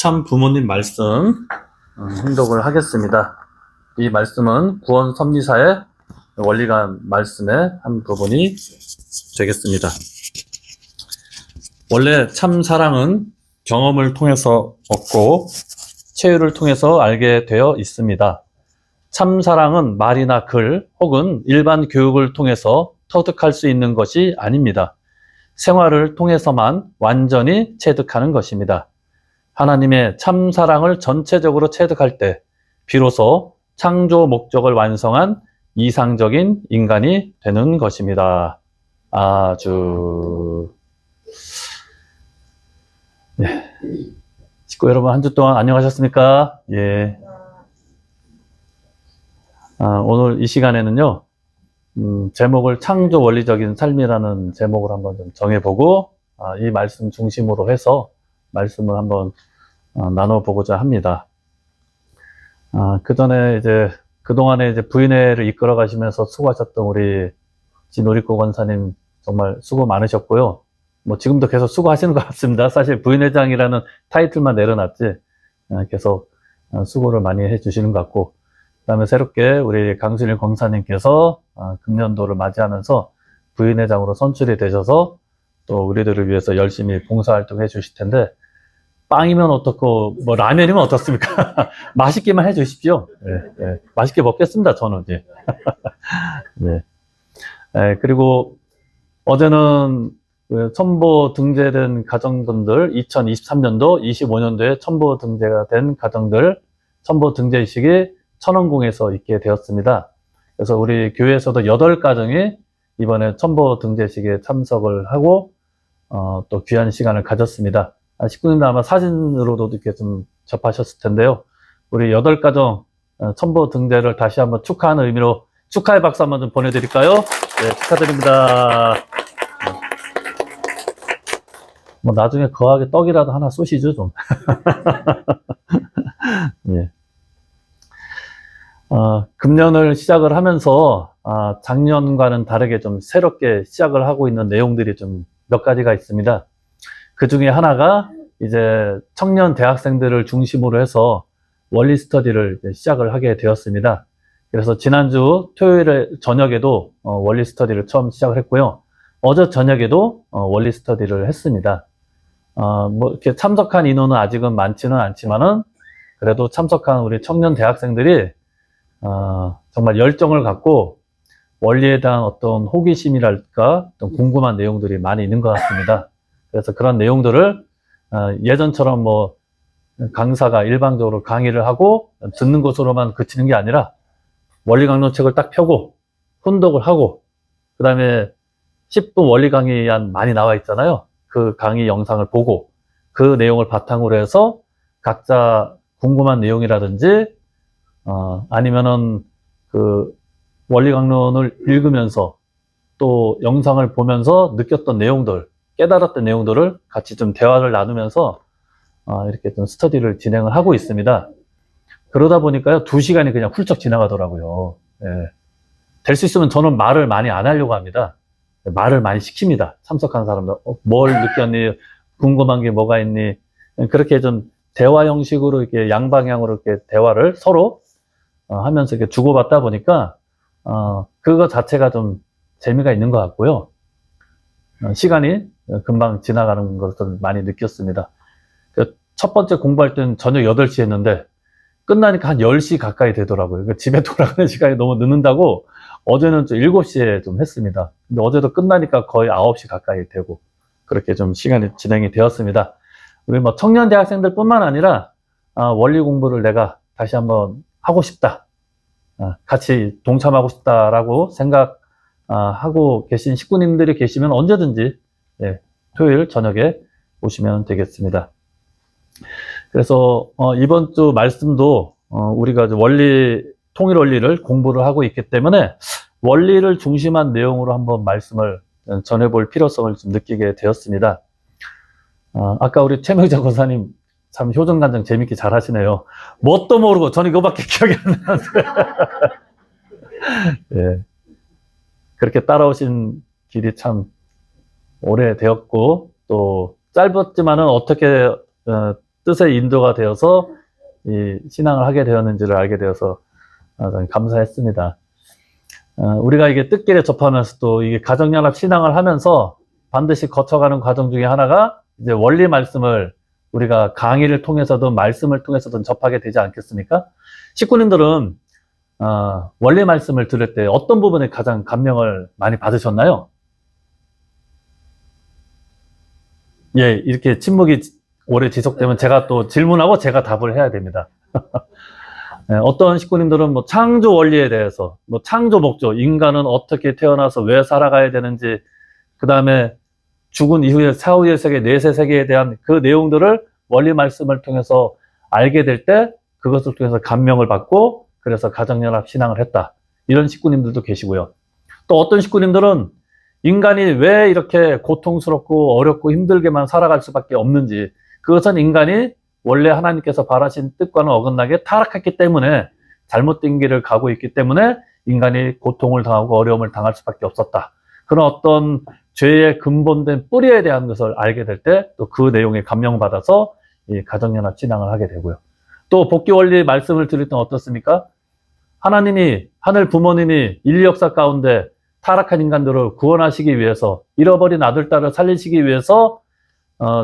참 부모님 말씀 행독을 하겠습니다. 이 말씀은 구원 섭리사의 원리관 말씀의 한 부분이 되겠습니다. 원래 참 사랑은 경험을 통해서 얻고 체유를 통해서 알게 되어 있습니다. 참 사랑은 말이나 글 혹은 일반 교육을 통해서 터득할 수 있는 것이 아닙니다. 생활을 통해서만 완전히 체득하는 것입니다. 하나님의 참 사랑을 전체적으로 체득할 때 비로소 창조 목적을 완성한 이상적인 인간이 되는 것입니다. 아주 식구 여러분, 한 주 동안 안녕하셨습니까? 예. 오늘 이 시간에는요, 제목을 창조 원리적인 삶이라는 제목을 한번 좀 정해보고, 이 말씀 중심으로 해서 말씀을 한번 나눠보고자 합니다. 그 전에 그동안에 부인회를 이끌어 가시면서 수고하셨던 우리 진우리코 권사님 정말 수고 많으셨고요. 뭐 지금도 계속 수고하시는 것 같습니다. 사실 부인회장이라는 타이틀만 내려놨지, 계속 수고를 많이 해주시는 것 같고, 그 다음에 새롭게 우리 강순일 권사님께서 금년도를 맞이하면서 부인회장으로 선출이 되셔서 또 우리들을 위해서 열심히 봉사활동 해주실 텐데, 빵이면 어떻고 뭐 라면이면 어떻습니까? 맛있게만 해주십시오. 네, 맛있게 먹겠습니다, 저는. 예. 네. 그리고 어제는 첨보 등재된 가정분들 2023년도 25년도에 첨보 등재가 된 가정들 첨보 등재식이 천원궁에서 있게 되었습니다. 그래서 우리 교회에서도 8가정이 이번에 첨보 등재식에 참석을 하고 또 귀한 시간을 가졌습니다. 식구님들 아마 사진으로도 이렇게 좀 접하셨을 텐데요. 우리 8가정 첨보 등재를 다시 한번 축하하는 의미로 축하의 박수 한번 좀 보내드릴까요? 네, 축하드립니다. 뭐 나중에 거하게 떡이라도 하나 쏘시죠, 좀. 예. 금년을 시작을 하면서 작년과는 다르게 좀 새롭게 시작을 하고 있는 내용들이 좀 몇 가지가 있습니다. 그 중에 하나가 이제 청년 대학생들을 중심으로 해서 원리 스터디를 시작을 하게 되었습니다. 그래서 지난주 토요일 저녁에도 원리 스터디를 처음 시작을 했고요. 어제 저녁에도 원리 스터디를 했습니다. 뭐 이렇게 참석한 인원은 아직은 많지는 않지만은 그래도 참석한 우리 청년 대학생들이 정말 열정을 갖고 원리에 대한 어떤 호기심이랄까 어떤 궁금한 내용들이 많이 있는 것 같습니다. 그래서 그런 내용들을 예전처럼 뭐 강사가 일방적으로 강의를 하고 듣는 것으로만 그치는 게 아니라 원리 강론책을 딱 펴고 혼독을 하고 그 다음에 10분 원리 강의안 많이 나와 있잖아요. 그 강의 영상을 보고 그 내용을 바탕으로 해서 각자 궁금한 내용이라든지 아니면은 그 원리 강론을 읽으면서 또 영상을 보면서 느꼈던 내용들, 깨달았던 내용들을 같이 좀 대화를 나누면서 이렇게 좀 스터디를 진행을 하고 있습니다. 그러다 보니까요, 2시간이 그냥 훌쩍 지나가더라고요. 예. 될 수 있으면 저는 말을 많이 안 하려고 합니다. 말을 많이 시킵니다. 참석한 사람들. 뭘 느꼈니? 궁금한 게 뭐가 있니? 그렇게 좀 대화 형식으로 이렇게 양방향으로 이렇게 대화를 서로 하면서 이렇게 주고받다 보니까 그거 자체가 좀 재미가 있는 것 같고요. 시간이 금방 지나가는 것을 많이 느꼈습니다. 첫 번째 공부할 때는 저녁 8시 했는데 끝나니까 한 10시 가까이 되더라고요. 집에 돌아가는 시간이 너무 늦는다고 어제는 좀 7시에 좀 했습니다. 근데 어제도 끝나니까 거의 9시 가까이 되고 그렇게 좀 시간이 진행이 되었습니다. 우리 뭐 청년 대학생들 뿐만 아니라 원리 공부를 내가 다시 한번 하고 싶다. 같이 동참하고 싶다라고 생각하고 계신 식구님들이 계시면 언제든지 토요일 저녁에 오시면 되겠습니다. 그래서 이번 주 말씀도 우리가 통일 원리를 공부를 하고 있기 때문에 원리를 중심한 내용으로 한번 말씀을 전해볼 필요성을 좀 느끼게 되었습니다. 아까 우리 최명자 권사님 참 효정간정 재밌게 잘 하시네요. 뭣도 모르고 저는 이거밖에 기억이 안 나는데 예. 그렇게 따라오신 길이 참 오래되었고 또 짧았지만은 어떻게 뜻의 인도가 되어서 이 신앙을 하게 되었는지를 알게 되어서 감사했습니다. 우리가 이게 뜻길에 접하면서도 이게 가정연합 신앙을 하면서 반드시 거쳐가는 과정 중에 하나가 이제 원리 말씀을 우리가 강의를 통해서든 말씀을 통해서든 접하게 되지 않겠습니까? 식구님들은 원리 말씀을 들을 때 어떤 부분에 가장 감명을 많이 받으셨나요? 예, 이렇게 침묵이 오래 지속되면 제가 또 질문하고 제가 답을 해야 됩니다. 예, 어떤 식구님들은 뭐 창조 원리에 대해서, 뭐 창조 목적, 인간은 어떻게 태어나서 왜 살아가야 되는지, 그 다음에 죽은 이후에 사후의 세계, 내세 세계에 대한 그 내용들을 원리 말씀을 통해서 알게 될 때 그것을 통해서 감명을 받고 그래서 가정연합 신앙을 했다. 이런 식구님들도 계시고요. 또 어떤 식구님들은 인간이 왜 이렇게 고통스럽고 어렵고 힘들게만 살아갈 수밖에 없는지, 그것은 인간이 원래 하나님께서 바라신 뜻과는 어긋나게 타락했기 때문에 잘못된 길을 가고 있기 때문에 인간이 고통을 당하고 어려움을 당할 수밖에 없었다. 그런 어떤 죄의 근본된 뿌리에 대한 것을 알게 될 때 또 그 내용에 감명받아서 이 가정연합 신앙을 하게 되고요. 또 복귀 원리 말씀을 드릴 때 어떻습니까? 하나님이, 하늘 부모님이 인류 역사 가운데 타락한 인간들을 구원하시기 위해서, 잃어버린 아들, 딸을 살리시기 위해서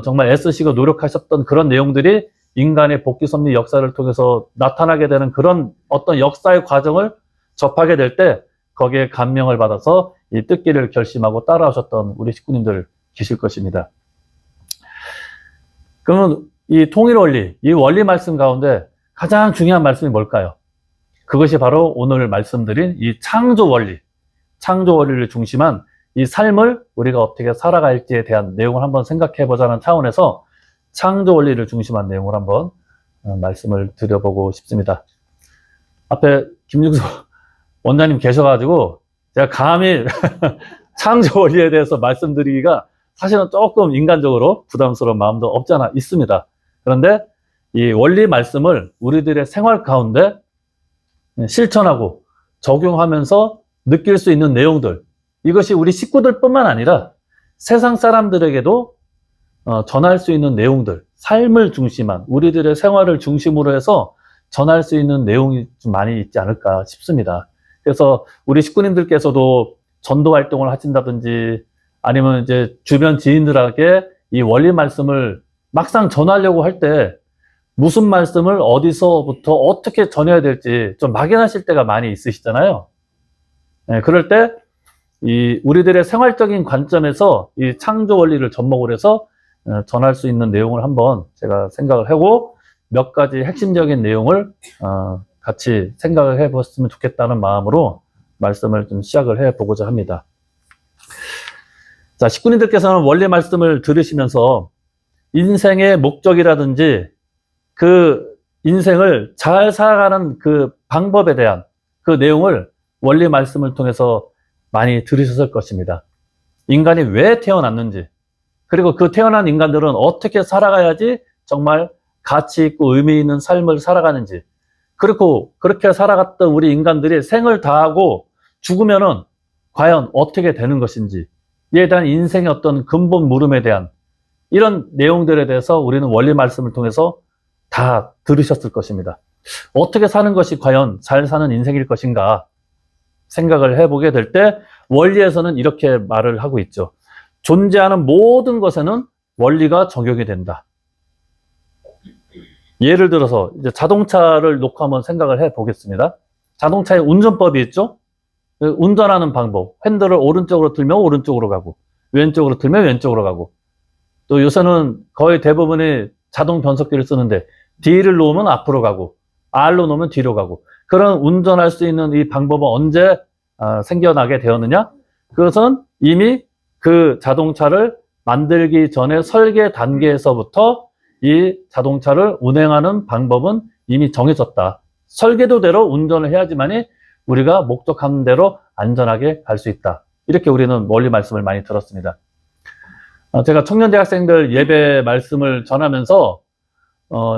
정말 애쓰시고 노력하셨던 그런 내용들이 인간의 복귀 섭리 역사를 통해서 나타나게 되는 그런 어떤 역사의 과정을 접하게 될 때 거기에 감명을 받아서 이 뜻기를 결심하고 따라오셨던 우리 식구님들 계실 것입니다. 그러면 이 통일 원리, 이 원리 말씀 가운데 가장 중요한 말씀이 뭘까요? 그것이 바로 오늘 말씀드린 이 창조 원리, 창조 원리를 중심한 이 삶을 우리가 어떻게 살아갈지에 대한 내용을 한번 생각해 보자는 차원에서 창조 원리를 중심한 내용을 한번 말씀을 드려보고 싶습니다. 앞에 김중수 원장님 계셔가지고 제가 감히 창조 원리에 대해서 말씀드리기가 사실은 조금 인간적으로 부담스러운 마음도 없지 않아 있습니다. 그런데 이 원리 말씀을 우리들의 생활 가운데 실천하고 적용하면서 느낄 수 있는 내용들, 이것이 우리 식구들뿐만 아니라 세상 사람들에게도 전할 수 있는 내용들, 삶을 중심한 우리들의 생활을 중심으로 해서 전할 수 있는 내용이 좀 많이 있지 않을까 싶습니다. 그래서 우리 식구님들께서도 전도 활동을 하신다든지 아니면 이제 주변 지인들에게 이 원리 말씀을 막상 전하려고 할 때 무슨 말씀을 어디서부터 어떻게 전해야 될지 좀 막연하실 때가 많이 있으시잖아요. 네, 그럴 때 이 우리들의 생활적인 관점에서 이 창조 원리를 접목을 해서 전할 수 있는 내용을 한번 제가 생각을 하고 몇 가지 핵심적인 내용을 같이 생각을 해봤으면 좋겠다는 마음으로 말씀을 좀 시작을 해보고자 합니다. 자, 식구님들께서는 원리 말씀을 들으시면서 인생의 목적이라든지 그 인생을 잘 살아가는 그 방법에 대한 그 내용을 원리 말씀을 통해서 많이 들으셨을 것입니다. 인간이 왜 태어났는지, 그리고 그 태어난 인간들은 어떻게 살아가야지 정말 가치 있고 의미 있는 삶을 살아가는지, 그리고 그렇게 살아갔던 우리 인간들이 생을 다하고 죽으면은 과연 어떻게 되는 것인지에 대한 인생의 어떤 근본 물음에 대한 이런 내용들에 대해서 우리는 원리 말씀을 통해서 다 들으셨을 것입니다. 어떻게 사는 것이 과연 잘 사는 인생일 것인가 생각을 해보게 될 때 원리에서는 이렇게 말을 하고 있죠. 존재하는 모든 것에는 원리가 적용이 된다. 예를 들어서 이제 자동차를 놓고 한번 생각을 해보겠습니다. 자동차에 운전법이 있죠. 운전하는 방법, 핸들을 오른쪽으로 틀면 오른쪽으로 가고 왼쪽으로 틀면 왼쪽으로 가고, 또 요새는 거의 대부분이 자동 변속기를 쓰는데 D를 놓으면 앞으로 가고 R로 놓으면 뒤로 가고, 그런 운전할 수 있는 이 방법은 언제 생겨나게 되었느냐? 그것은 이미 그 자동차를 만들기 전에 설계 단계에서부터 이 자동차를 운행하는 방법은 이미 정해졌다. 설계도대로 운전을 해야지만이 우리가 목적한 대로 안전하게 갈 수 있다. 이렇게 우리는 원리 말씀을 많이 들었습니다. 제가 청년대학생들 예배 말씀을 전하면서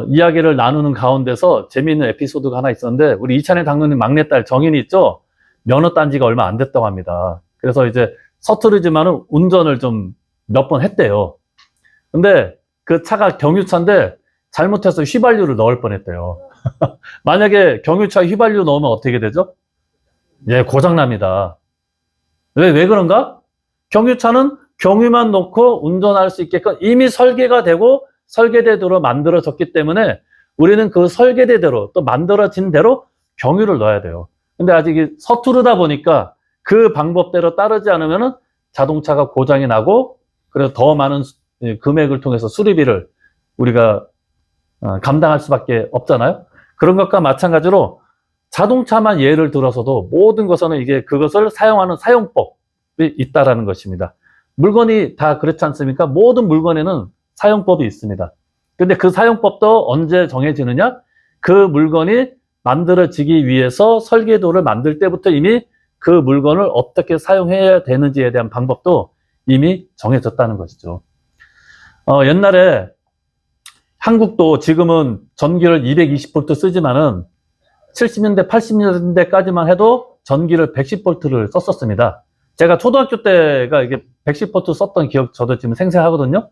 이야기를 나누는 가운데서 재미있는 에피소드가 하나 있었는데, 우리 이찬희 장로님 막내딸 정인이 있죠? 면허 딴 지가 얼마 안 됐다고 합니다. 그래서 이제 서투르지만은 운전을 좀 몇 번 했대요. 근데 그 차가 경유차인데 잘못해서 휘발유를 넣을 뻔했대요. 만약에 경유차에 휘발유 넣으면 어떻게 되죠? 예, 고장납니다. 왜 그런가? 경유차는 경유만 넣고 운전할 수 있게끔 이미 설계가 되고 설계대로 만들어졌기 때문에 우리는 그 설계대로 또 만들어진 대로 경유를 넣어야 돼요. 근데 아직 서투르다 보니까 그 방법대로 따르지 않으면 자동차가 고장이 나고 그래서 더 많은 금액을 통해서 수리비를 우리가 감당할 수밖에 없잖아요. 그런 것과 마찬가지로 자동차만 예를 들어서도 모든 것은 이게 그것을 사용하는 사용법이 있다라는 것입니다. 물건이 다 그렇지 않습니까? 모든 물건에는 사용법이 있습니다. 근데 그 사용법도 언제 정해지느냐? 그 물건이 만들어지기 위해서 설계도를 만들 때부터 이미 그 물건을 어떻게 사용해야 되는지에 대한 방법도 이미 정해졌다는 것이죠. 옛날에 한국도 지금은 전기를 220V 쓰지만은 70년대, 80년대까지만 해도 전기를 110V를 썼었습니다. 제가 초등학교 때가 이게 110V 썼던 기억 저도 지금 생생하거든요.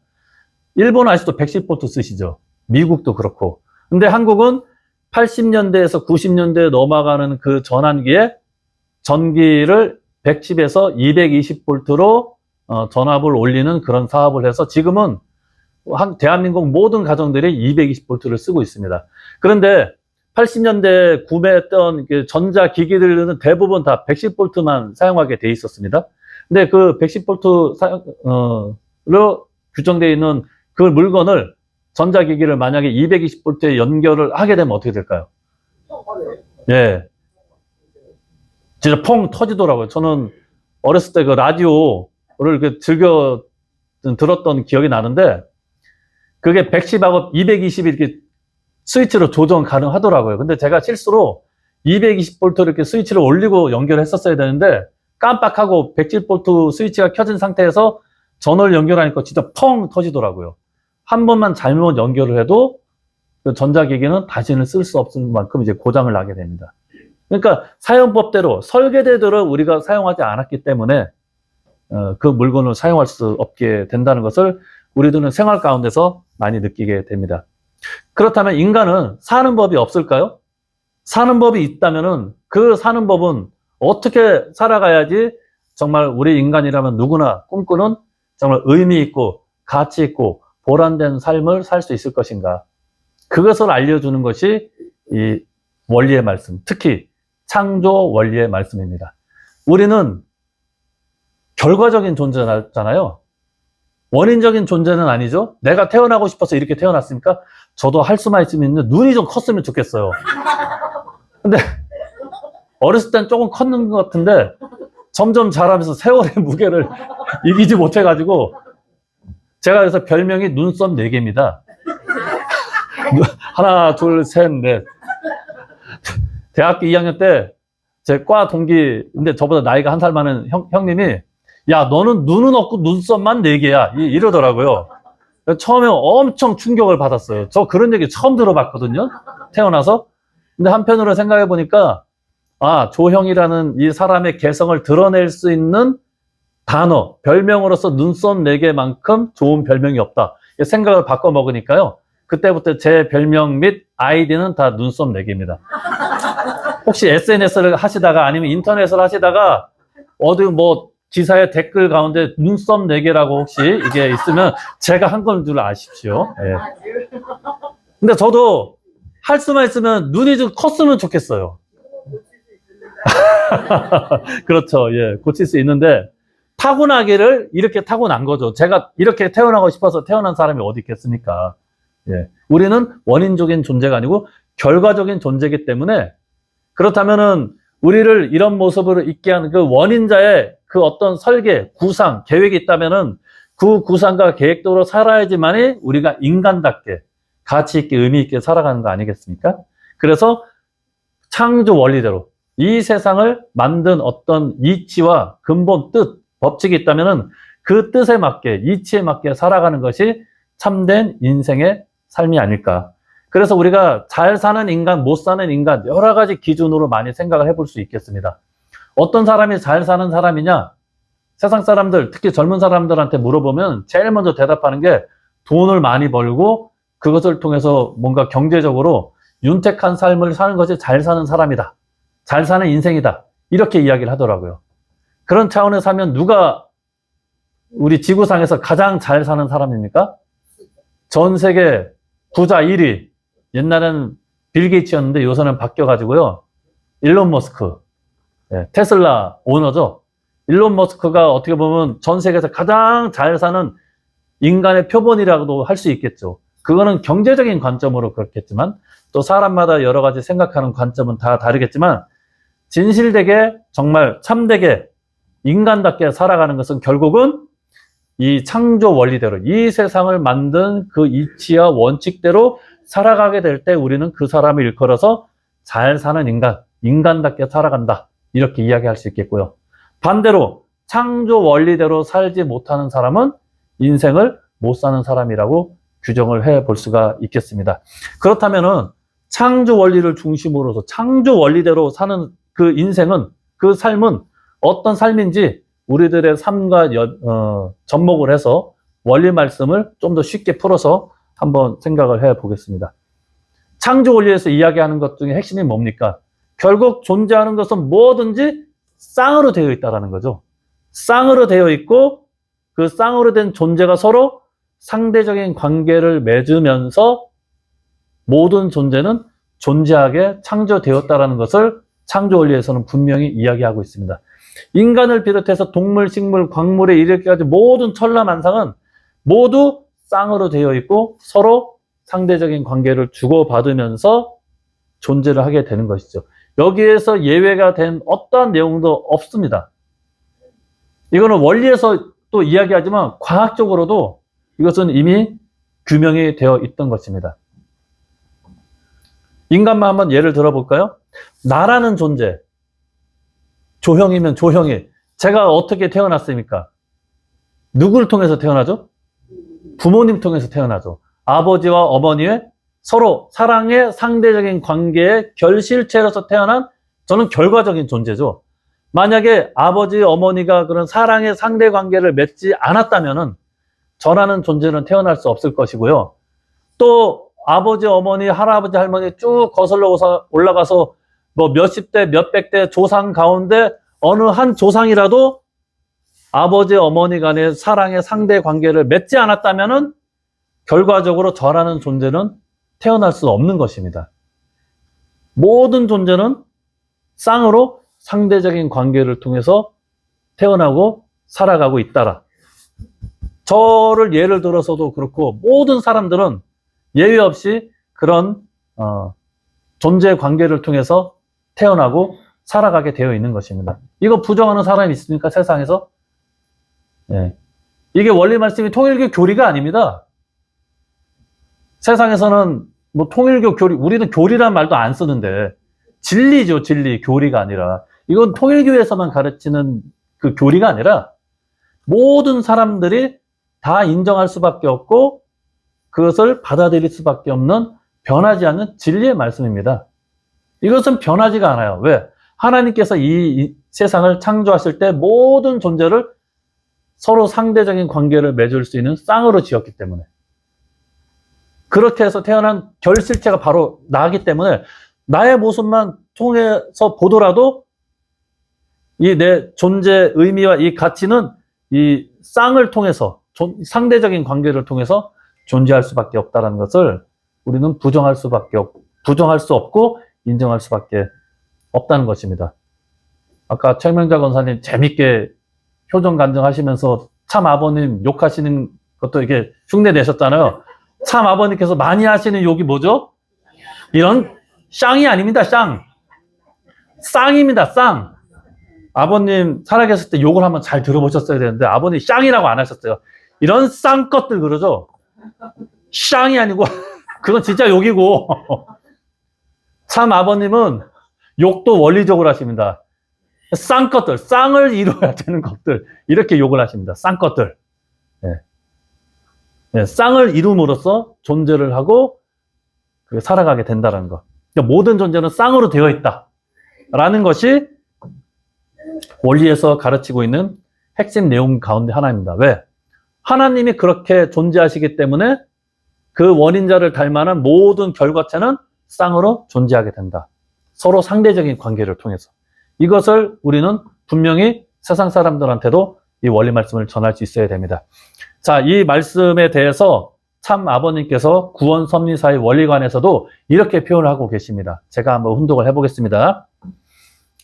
일본 아직도 110V 쓰시죠. 미국도 그렇고. 근데 한국은 80년대에서 90년대에 넘어가는 그 전환기에 전기를 110에서 220V로 전압을 올리는 그런 사업을 해서 지금은 대한민국 모든 가정들이 220V를 쓰고 있습니다. 그런데 80년대 구매했던 전자기기들은 대부분 다 110V만 사용하게 돼 있었습니다. 근데 그 110V로 규정되어 있는 그 물건을 전자기기를 만약에 220V에 연결을 하게 되면 어떻게 될까요? 예. 진짜 펑 터지더라고요. 저는 어렸을 때 그 라디오를 이렇게 즐겨 들었던 기억이 나는데 그게 110하고 220 이렇게 스위치로 조정 가능하더라고요. 근데 제가 실수로 220V 이렇게 스위치를 올리고 연결했었어야 되는데 깜빡하고 110V 스위치가 켜진 상태에서 전원을 연결하니까 진짜 펑 터지더라고요. 한 번만 잘못 연결을 해도 그 전자기기는 다시는 쓸 수 없을 만큼 이제 고장을 나게 됩니다. 그러니까 사용법대로 설계대대로 우리가 사용하지 않았기 때문에 그 물건을 사용할 수 없게 된다는 것을 우리들은 생활 가운데서 많이 느끼게 됩니다. 그렇다면 인간은 사는 법이 없을까요? 사는 법이 있다면은 그 사는 법은 어떻게 살아가야지 정말 우리 인간이라면 누구나 꿈꾸는 정말 의미 있고 가치 있고 보람된 삶을 살 수 있을 것인가? 그것을 알려주는 것이 이 원리의 말씀, 특히 창조 원리의 말씀입니다. 우리는 결과적인 존재잖아요. 원인적인 존재는 아니죠. 내가 태어나고 싶어서 이렇게 태어났습니까? 저도 할 수만 있으면 눈이 좀 컸으면 좋겠어요. 근데 어렸을 땐 조금 컸는 것 같은데 점점 자라면서 세월의 무게를 이기지 못해가지고 제가 그래서 별명이 눈썹 4개입니다. 하나, 둘, 셋, 넷. 대학교 2학년 때 제 과 동기인데 저보다 나이가 한 살 많은 형님이 야, 너는 눈은 없고 눈썹만 4개야. 이러더라고요. 처음에 엄청 충격을 받았어요. 저 그런 얘기 처음 들어봤거든요. 태어나서. 근데 한편으로 생각해 보니까 아, 조형이라는 이 사람의 개성을 드러낼 수 있는 단어, 별명으로서 눈썹 4개만큼 좋은 별명이 없다. 생각을 바꿔 먹으니까요. 그때부터 제 별명 및 아이디는 다 눈썹 4개입니다. 혹시 SNS를 하시다가 아니면 인터넷을 하시다가 어디 뭐 기사의 댓글 가운데 눈썹 4개라고 혹시 이게 있으면 제가 한 건 줄 아십시오. 예. 근데 저도 할 수만 있으면 눈이 좀 컸으면 좋겠어요. 그렇죠. 예. 고칠 수 있는데 타고나기를 이렇게 타고난 거죠. 제가 이렇게 태어나고 싶어서 태어난 사람이 어디 있겠습니까? 예. 우리는 원인적인 존재가 아니고 결과적인 존재이기 때문에 그렇다면은 우리를 이런 모습으로 있게 하는 그 원인자의 그 어떤 설계, 구상, 계획이 있다면은 그 구상과 계획대로 살아야지만이 우리가 인간답게 가치 있게 의미 있게 살아가는 거 아니겠습니까? 그래서 창조 원리대로 이 세상을 만든 어떤 이치와 근본 뜻, 법칙이 있다면은 그 뜻에 맞게, 이치에 맞게 살아가는 것이 참된 인생의 삶이 아닐까. 그래서 우리가 잘 사는 인간, 못 사는 인간 여러 가지 기준으로 많이 생각을 해볼 수 있겠습니다. 어떤 사람이 잘 사는 사람이냐? 세상 사람들, 특히 젊은 사람들한테 물어보면 제일 먼저 대답하는 게 돈을 많이 벌고 그것을 통해서 뭔가 경제적으로 윤택한 삶을 사는 것이 잘 사는 사람이다. 잘 사는 인생이다. 이렇게 이야기를 하더라고요. 그런 차원에서 하면 누가 우리 지구상에서 가장 잘 사는 사람입니까? 전 세계 부자 1위. 옛날에는 빌 게이츠였는데 요새는 바뀌어가지고요. 일론 머스크. 테슬라 오너죠. 일론 머스크가 어떻게 보면 전 세계에서 가장 잘 사는 인간의 표본이라고도 할 수 있겠죠. 그거는 경제적인 관점으로 그렇겠지만 또 사람마다 여러 가지 생각하는 관점은 다 다르겠지만 진실되게 정말 참되게 인간답게 살아가는 것은 결국은 이 창조 원리대로 이 세상을 만든 그 이치와 원칙대로 살아가게 될 때 우리는 그 사람을 일컬어서 잘 사는 인간, 인간답게 살아간다. 이렇게 이야기할 수 있겠고요. 반대로 창조 원리대로 살지 못하는 사람은 인생을 못 사는 사람이라고 규정을 해 볼 수가 있겠습니다. 그렇다면은 창조 원리를 중심으로서 창조 원리대로 사는 그 인생은, 그 삶은 어떤 삶인지 우리들의 삶과 접목을 해서 원리 말씀을 좀 더 쉽게 풀어서 한번 생각을 해 보겠습니다. 창조 원리에서 이야기하는 것 중에 핵심이 뭡니까? 결국 존재하는 것은 뭐든지 쌍으로 되어 있다는 거죠. 쌍으로 되어 있고 그 쌍으로 된 존재가 서로 상대적인 관계를 맺으면서 모든 존재는 존재하게 창조되었다는 것을 창조 원리에서는 분명히 이야기하고 있습니다. 인간을 비롯해서 동물, 식물, 광물에 이르기까지 모든 천하만상은 모두 쌍으로 되어 있고 서로 상대적인 관계를 주고받으면서 존재를 하게 되는 것이죠. 여기에서 예외가 된 어떠한 내용도 없습니다. 이거는 원리에서 또 이야기하지만 과학적으로도 이것은 이미 규명이 되어 있던 것입니다. 인간만 한번 예를 들어볼까요? 나라는 존재, 조형이면 조형이, 제가 어떻게 태어났습니까? 누구를 통해서 태어나죠? 부모님 통해서 태어나죠. 아버지와 어머니의 서로 사랑의 상대적인 관계의 결실체로서 태어난 저는 결과적인 존재죠. 만약에 아버지, 어머니가 그런 사랑의 상대 관계를 맺지 않았다면은 저라는 존재는 태어날 수 없을 것이고요. 또 아버지, 어머니, 할아버지, 할머니 쭉 거슬러 올라가서 뭐 몇십 대, 몇백 대 조상 가운데 어느 한 조상이라도 아버지, 어머니 간의 사랑의 상대 관계를 맺지 않았다면은 결과적으로 저라는 존재는 태어날 수 없는 것입니다. 모든 존재는 쌍으로 상대적인 관계를 통해서 태어나고 살아가고 있다라. 저를 예를 들어서도 그렇고 모든 사람들은 예외 없이 그런 존재 관계를 통해서 태어나고 살아가게 되어 있는 것입니다. 이거 부정하는 사람이 있습니까? 세상에서? 네. 이게 원리 말씀이 통일교 교리가 아닙니다. 세상에서는 뭐 통일교 교리, 우리는 교리란 말도 안 쓰는데 진리죠, 진리. 교리가 아니라. 이건 통일교에서만 가르치는 그 교리가 아니라 모든 사람들이 다 인정할 수밖에 없고 그것을 받아들일 수밖에 없는 변하지 않는 진리의 말씀입니다. 이것은 변하지가 않아요. 왜? 하나님께서 이 세상을 창조하실 때 모든 존재를 서로 상대적인 관계를 맺을 수 있는 쌍으로 지었기 때문에, 그렇게 해서 태어난 결실체가 바로 나기 때문에 나의 모습만 통해서 보더라도 이 내 존재 의미와 이 가치는 이 쌍을 통해서 상대적인 관계를 통해서 존재할 수밖에 없다는 것을 우리는 부정할 수 없고 인정할 수밖에 없다는 것입니다. 아까 최명자 권사님 재밌게 효정 간증하시면서 참 아버님 욕하시는 것도 이렇게 흉내 내셨잖아요. 참 아버님께서 많이 하시는 욕이 뭐죠? 이런 쌍이 아닙니다. 쌍입니다. 쌍. 아버님 살아계실 때 욕을 한번 잘 들어보셨어야 되는데 아버님 쌍이라고 안 하셨어요. 이런 쌍 것들 그러죠? 쌍이 아니고 그건 진짜 욕이고 참 아버님은 욕도 원리적으로 하십니다. 쌍 것들, 쌍을 이루어야 되는 것들 이렇게 욕을 하십니다. 쌍 것들. 네, 쌍을 이룸으로써 존재를 하고 살아가게 된다는 것. 그러니까 모든 존재는 쌍으로 되어 있다라는 것이 원리에서 가르치고 있는 핵심 내용 가운데 하나입니다. 왜? 하나님이 그렇게 존재하시기 때문에 그 원인자를 닮아는 모든 결과체는 쌍으로 존재하게 된다. 서로 상대적인 관계를 통해서. 이것을 우리는 분명히 세상 사람들한테도 이 원리 말씀을 전할 수 있어야 됩니다. 자, 이 말씀에 대해서 참 아버님께서 구원 섭리사의 원리관에서도 이렇게 표현을 하고 계십니다. 제가 한번 훈독을 해보겠습니다.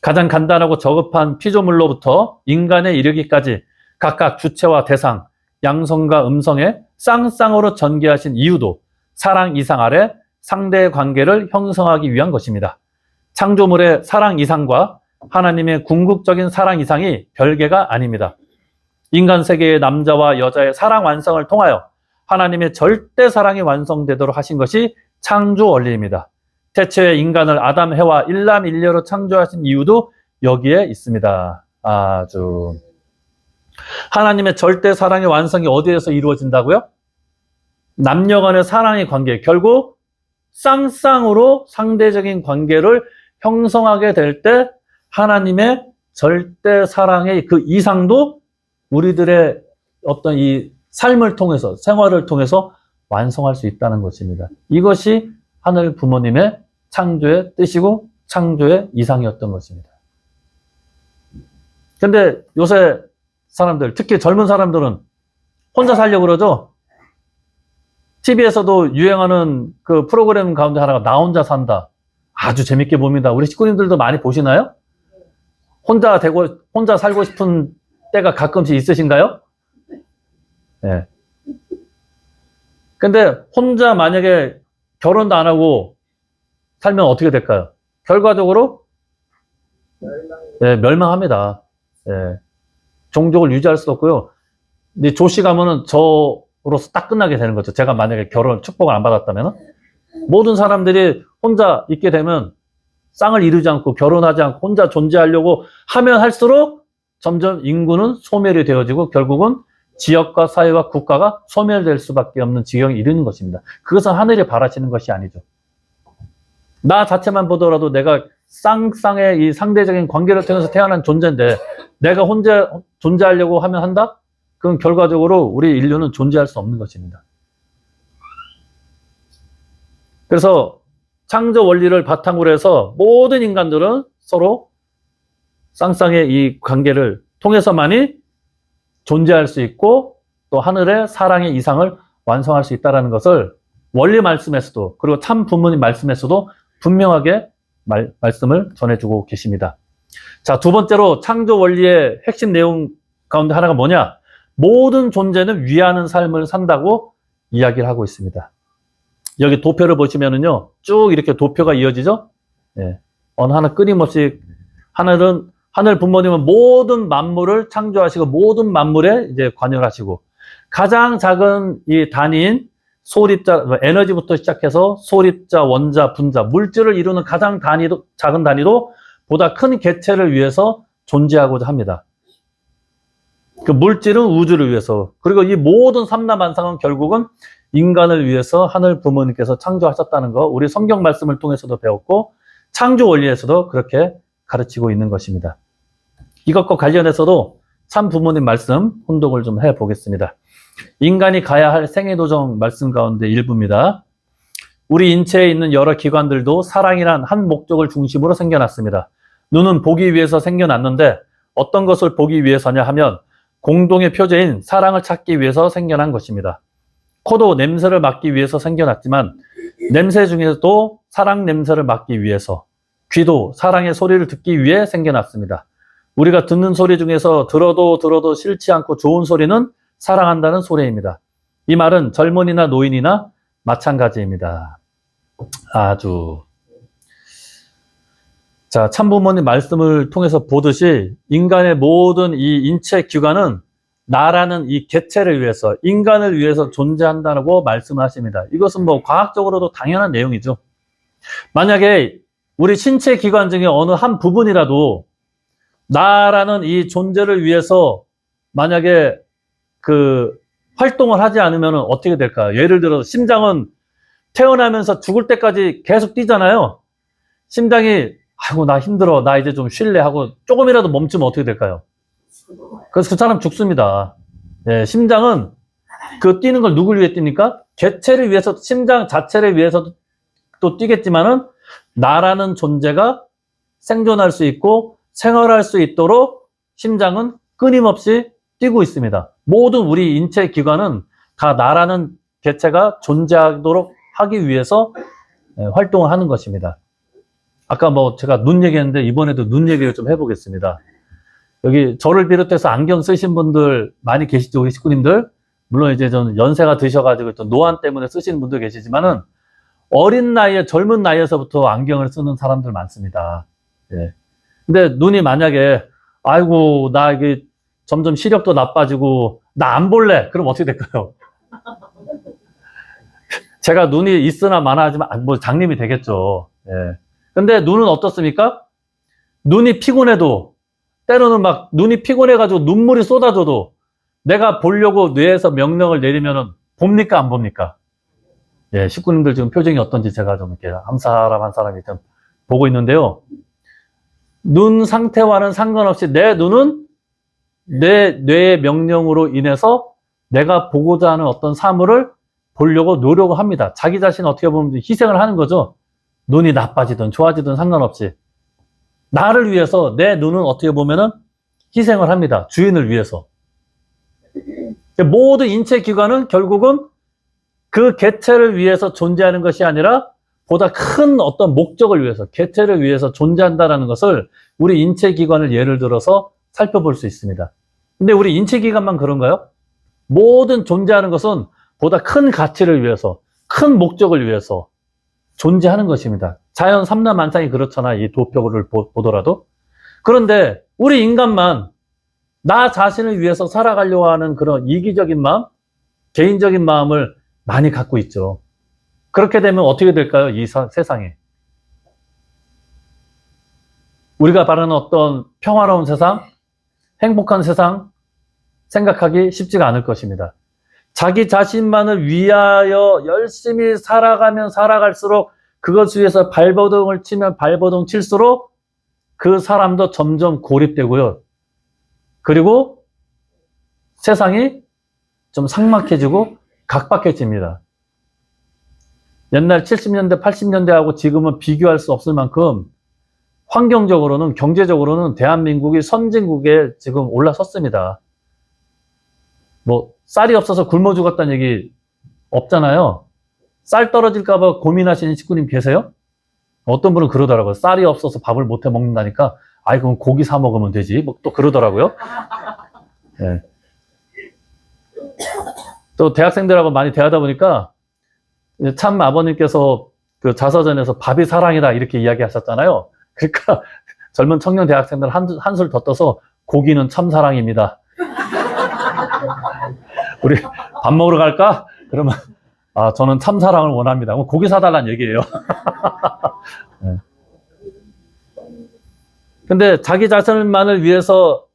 가장 간단하고 저급한 피조물로부터 인간에 이르기까지 각각 주체와 대상, 양성과 음성에 쌍쌍으로 전개하신 이유도 사랑 이상 아래 상대 관계를 형성하기 위한 것입니다. 창조물의 사랑 이상과 하나님의 궁극적인 사랑 이상이 별개가 아닙니다. 인간 세계의 남자와 여자의 사랑 완성을 통하여 하나님의 절대 사랑이 완성되도록 하신 것이 창조 원리입니다. 태초에 인간을 아담, 해와 일남일녀로 창조하신 이유도 여기에 있습니다. 아주 하나님의 절대 사랑의 완성이 어디에서 이루어진다고요? 남녀 간의 사랑의 관계, 결국 쌍쌍으로 상대적인 관계를 형성하게 될 때 하나님의 절대 사랑의 그 이상도 우리들의 어떤 이 삶을 통해서, 생활을 통해서 완성할 수 있다는 것입니다. 이것이 하늘 부모님의 창조의 뜻이고 창조의 이상이었던 것입니다. 근데 요새 사람들, 특히 젊은 사람들은 혼자 살려고 그러죠? TV에서도 유행하는 그 프로그램 가운데 하나가 나 혼자 산다. 아주 재밌게 봅니다. 우리 식구님들도 많이 보시나요? 혼자 살고 싶은 때가 가끔씩 있으신가요? 네. 근데 혼자 만약에 결혼도 안 하고 살면 어떻게 될까요? 결과적으로 네, 멸망합니다. 네. 종족을 유지할 수 없고요. 근데 조씨 가면은 저로서 딱 끝나게 되는 거죠. 제가 만약에 결혼 축복을 안 받았다면 모든 사람들이 혼자 있게 되면 쌍을 이루지 않고 결혼하지 않고 혼자 존재하려고 하면 할수록 점점 인구는 소멸이 되어지고 결국은 지역과 사회와 국가가 소멸될 수밖에 없는 지경에 이르는 것입니다. 그것은 하늘이 바라시는 것이 아니죠. 나 자체만 보더라도 내가 쌍쌍의 이 상대적인 관계를 통해서 태어난 존재인데 내가 혼자 존재하려고 하면 한다? 그럼 결과적으로 우리 인류는 존재할 수 없는 것입니다. 그래서 창조 원리를 바탕으로 해서 모든 인간들은 서로 쌍쌍의 이 관계를 통해서만이 존재할 수 있고 또 하늘의 사랑의 이상을 완성할 수 있다는 것을 원리 말씀에서도 그리고 참 부모님 말씀에서도 분명하게 말씀을 전해주고 계십니다. 자, 두 번째로 창조 원리의 핵심 내용 가운데 하나가 뭐냐? 모든 존재는 위하는 삶을 산다고 이야기를 하고 있습니다. 여기 도표를 보시면은요, 쭉 이렇게 도표가 이어지죠? 예. 어느 하나 끊임없이 하늘 부모님은 모든 만물을 창조하시고 모든 만물에 이제 관여를 하시고 가장 작은 이 단위인 소립자, 에너지부터 시작해서 소립자, 원자, 분자, 물질을 이루는 가장 작은 단위도 보다 큰 개체를 위해서 존재하고자 합니다. 그 물질은 우주를 위해서, 그리고 이 모든 삼라만상은 결국은 인간을 위해서 하늘 부모님께서 창조하셨다는 거 우리 성경 말씀을 통해서도 배웠고 창조 원리에서도 그렇게 가르치고 있는 것입니다. 이것과 관련해서도 참 부모님 말씀 혼독을 좀 해보겠습니다. 인간이 가야 할 생애도정 말씀 가운데 일부입니다. 우리 인체에 있는 여러 기관들도 사랑이란 한 목적을 중심으로 생겨났습니다. 눈은 보기 위해서 생겨났는데 어떤 것을 보기 위해서냐 하면 공동의 표제인 사랑을 찾기 위해서 생겨난 것입니다. 코도 냄새를 맡기 위해서 생겨났지만 냄새 중에서도 사랑 냄새를 맡기 위해서, 귀도 사랑의 소리를 듣기 위해 생겨났습니다. 우리가 듣는 소리 중에서 들어도 싫지 않고 좋은 소리는 사랑한다는 소리입니다. 이 말은 젊은이나 노인이나 마찬가지입니다. 자, 참부모님 말씀을 통해서 보듯이 인간의 모든 이 인체 기관은 나라는 이 개체를 위해서, 인간을 위해서 존재한다고 말씀을 하십니다. 이것은 뭐 과학적으로도 당연한 내용이죠. 만약에 우리 신체 기관 중에 어느 한 부분이라도 나라는 이 존재를 위해서 만약에 그 활동을 하지 않으면 어떻게 될까요? 예를 들어서 심장은 태어나면서 죽을 때까지 계속 뛰잖아요. 심장이 아이고 나 힘들어, 나 이제 좀 쉴래 하고 조금이라도 멈추면 어떻게 될까요? 그래서 그 사람 죽습니다. 예, 심장은 그 뛰는 걸 누굴 위해 뜁니까? 개체를 위해서, 심장 자체를 위해서도 또 뛰겠지만은 나라는 존재가 생존할 수 있고 생활할 수 있도록 심장은 끊임없이 뛰고 있습니다. 모든 우리 인체 기관은 다 나라는 개체가 존재하도록 하기 위해서 활동을 하는 것입니다. 아까 뭐 제가 눈 얘기했는데 이번에도 눈 얘기를 좀 해보겠습니다. 여기 저를 비롯해서 안경 쓰신 분들 많이 계시죠, 우리 식구님들? 물론 이제 좀 연세가 드셔가지고 또 노안 때문에 쓰시는 분도 계시지만은 어린 나이에, 젊은 나이에서부터 안경을 쓰는 사람들 많습니다. 예. 근데 눈이 만약에, 아이고, 나 이게 점점 시력도 나빠지고, 나 안 볼래. 그럼 어떻게 될까요? 제가 눈이 있으나 마나 하지만, 뭐, 장님이 되겠죠. 예. 근데 눈은 어떻습니까? 눈이 피곤해도, 때로는 막 눈이 피곤해가지고 눈물이 쏟아져도 내가 보려고 뇌에서 명령을 내리면은 봅니까? 안 봅니까? 예, 식구님들 지금 표정이 어떤지 제가 좀 이렇게 한 사람 한 사람이 좀 보고 있는데요. 눈 상태와는 상관없이 내 눈은 내 뇌의 명령으로 인해서 내가 보고자 하는 어떤 사물을 보려고 노력을 합니다. 자기 자신 어떻게 보면 희생을 하는 거죠. 눈이 나빠지든 좋아지든 상관없이. 나를 위해서 내 눈은 어떻게 보면은 희생을 합니다. 주인을 위해서. 모든 인체 기관은 결국은 그 개체를 위해서 존재하는 것이 아니라 보다 큰 어떤 목적을 위해서, 개체를 위해서 존재한다는 것을 우리 인체 기관을 예를 들어서 살펴볼 수 있습니다. 근데 우리 인체 기관만 그런가요? 모든 존재하는 것은 보다 큰 가치를 위해서, 큰 목적을 위해서 존재하는 것입니다. 자연 삼라만상이 그렇잖아, 이 도표를 보더라도. 그런데 우리 인간만 나 자신을 위해서 살아가려고 하는 그런 이기적인 마음, 개인적인 마음을 많이 갖고 있죠. 그렇게 되면 어떻게 될까요? 이 세상에. 우리가 바라는 어떤 평화로운 세상, 행복한 세상 생각하기 쉽지가 않을 것입니다. 자기 자신만을 위하여 열심히 살아가면 살아갈수록 그것 위해서 발버둥을 치면 발버둥 칠수록 그 사람도 점점 고립되고요. 그리고 세상이 좀 삭막해지고 각박해집니다. 옛날 70년대, 80년대하고 지금은 비교할 수 없을 만큼 환경적으로는, 경제적으로는 대한민국이 선진국에 지금 올라섰습니다. 뭐 쌀이 없어서 굶어 죽었다는 얘기 없잖아요. 쌀 떨어질까봐 고민하시는 식구님 계세요? 어떤 분은 그러더라고요. 쌀이 없어서 밥을 못해 먹는다니까, 아이 그럼 고기 사 먹으면 되지. 뭐 또 그러더라고요. 네. 또 대학생들하고 많이 대하다 보니까 참 아버님께서 그 자서전에서 밥이 사랑이다 이렇게 이야기하셨잖아요. 그러니까 젊은 청년 대학생들 한술 더 떠서 고기는 참 사랑입니다. 우리 밥 먹으러 갈까? 그러면 아 저는 참 사랑을 원합니다. 그럼 고기 사달라는 얘기예요. 네. 근데 자기 자신만을 위해서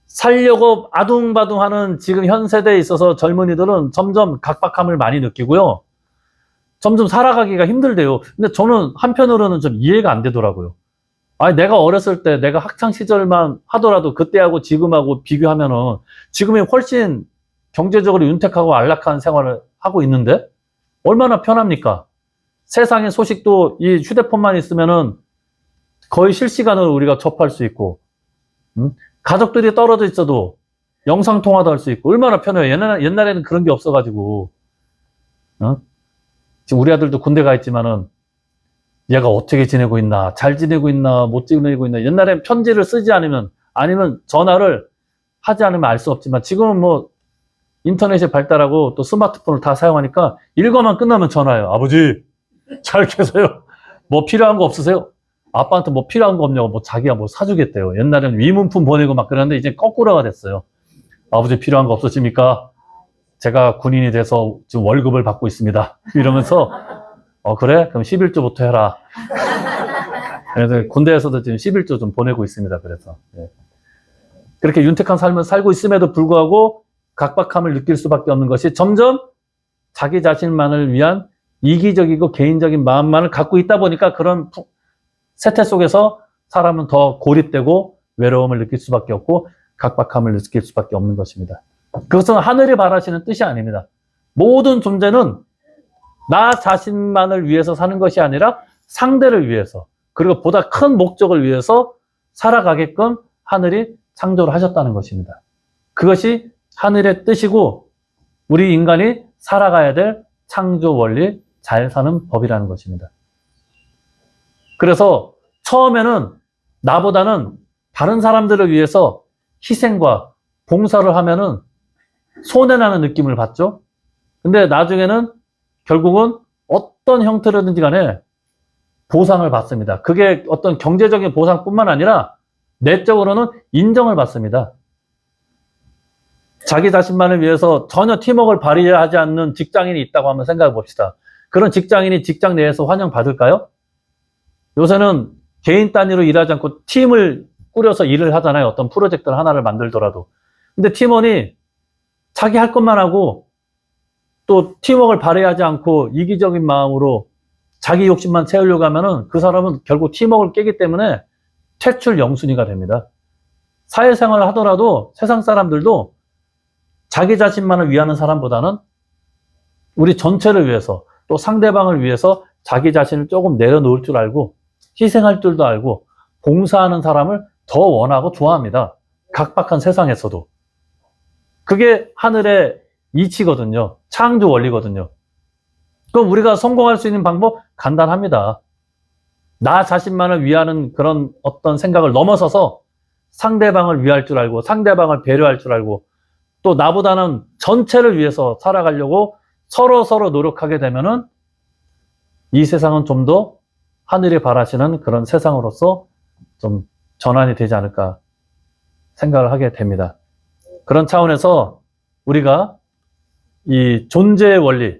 살려고 아둥바둥하는 지금 현 세대에 있어서 젊은이들은 점점 각박함을 많이 느끼고요. 점점 살아가기가 힘들대요. 근데 저는 한편으로는 좀 이해가 안 되더라고요. 아니 내가 어렸을 때 내가 학창 시절만 하더라도 그때하고 지금하고 비교하면은 지금이 훨씬 경제적으로 윤택하고 안락한 생활을 하고 있는데 얼마나 편합니까? 세상의 소식도 이 휴대폰만 있으면은 거의 실시간으로 우리가 접할 수 있고, 가족들이 떨어져 있어도 영상통화도 할 수 있고, 얼마나 편해요. 옛날에는 그런 게 없어가지고, 지금 우리 아들도 군대 가 있지만은, 얘가 어떻게 지내고 있나, 잘 지내고 있나, 못 지내고 있나, 옛날엔 편지를 쓰지 않으면, 아니면 전화를 하지 않으면 알 수 없지만, 지금은 뭐, 인터넷이 발달하고 또 스마트폰을 다 사용하니까, 일과만 끝나면 전화해요. 아버지, 잘 계세요? 뭐 필요한 거 없으세요? 아빠한테 뭐 필요한 거 없냐고 뭐 자기가 뭐 사주겠대요. 옛날에는 위문품 보내고 막 그랬는데 이제 거꾸로가 됐어요. 아버지 필요한 거 없으십니까? 제가 군인이 돼서 지금 월급을 받고 있습니다. 이러면서 그래? 그럼 11조부터 해라. 그래서 군대에서도 지금 11조 좀 보내고 있습니다. 그래서 네. 그렇게 윤택한 삶을 살고 있음에도 불구하고 각박함을 느낄 수밖에 없는 것이 점점 자기 자신만을 위한 이기적이고 개인적인 마음만을 갖고 있다 보니까 그런 세태 속에서 사람은 더 고립되고 외로움을 느낄 수밖에 없고 각박함을 느낄 수밖에 없는 것입니다. 그것은 하늘이 바라시는 뜻이 아닙니다. 모든 존재는 나 자신만을 위해서 사는 것이 아니라 상대를 위해서, 그리고 보다 큰 목적을 위해서 살아가게끔 하늘이 창조를 하셨다는 것입니다. 그것이 하늘의 뜻이고 우리 인간이 살아가야 될 창조 원리, 잘 사는 법이라는 것입니다. 그래서 처음에는 나보다는 다른 사람들을 위해서 희생과 봉사를 하면은 손해나는 느낌을 받죠. 근데 나중에는 결국은 어떤 형태로든지 간에 보상을 받습니다. 그게 어떤 경제적인 보상뿐만 아니라 내적으로는 인정을 받습니다. 자기 자신만을 위해서 전혀 팀워크를 발휘하지 않는 직장인이 있다고 한번 생각해 봅시다. 그런 직장인이 직장 내에서 환영받을까요? 요새는 개인 단위로 일하지 않고 팀을 꾸려서 일을 하잖아요. 어떤 프로젝트를 하나를 만들더라도. 근데 팀원이 자기 할 것만 하고 또 팀워크를 발휘하지 않고 이기적인 마음으로 자기 욕심만 채우려고 하면은 그 사람은 결국 팀워크를 깨기 때문에 퇴출 영순위가 됩니다. 사회생활을 하더라도 세상 사람들도 자기 자신만을 위하는 사람보다는 우리 전체를 위해서 또 상대방을 위해서 자기 자신을 조금 내려놓을 줄 알고 희생할 줄도 알고 봉사하는 사람을 더 원하고 좋아합니다. 각박한 세상에서도. 그게 하늘의 이치거든요. 창조 원리거든요. 그럼 우리가 성공할 수 있는 방법 간단합니다. 나 자신만을 위하는 그런 어떤 생각을 넘어서서 상대방을 위할 줄 알고 상대방을 배려할 줄 알고 또 나보다는 전체를 위해서 살아가려고 서로 노력하게 되면은 이 세상은 좀 더 하늘이 바라시는 그런 세상으로서 좀 전환이 되지 않을까 생각을 하게 됩니다. 그런 차원에서 우리가 이 존재의 원리,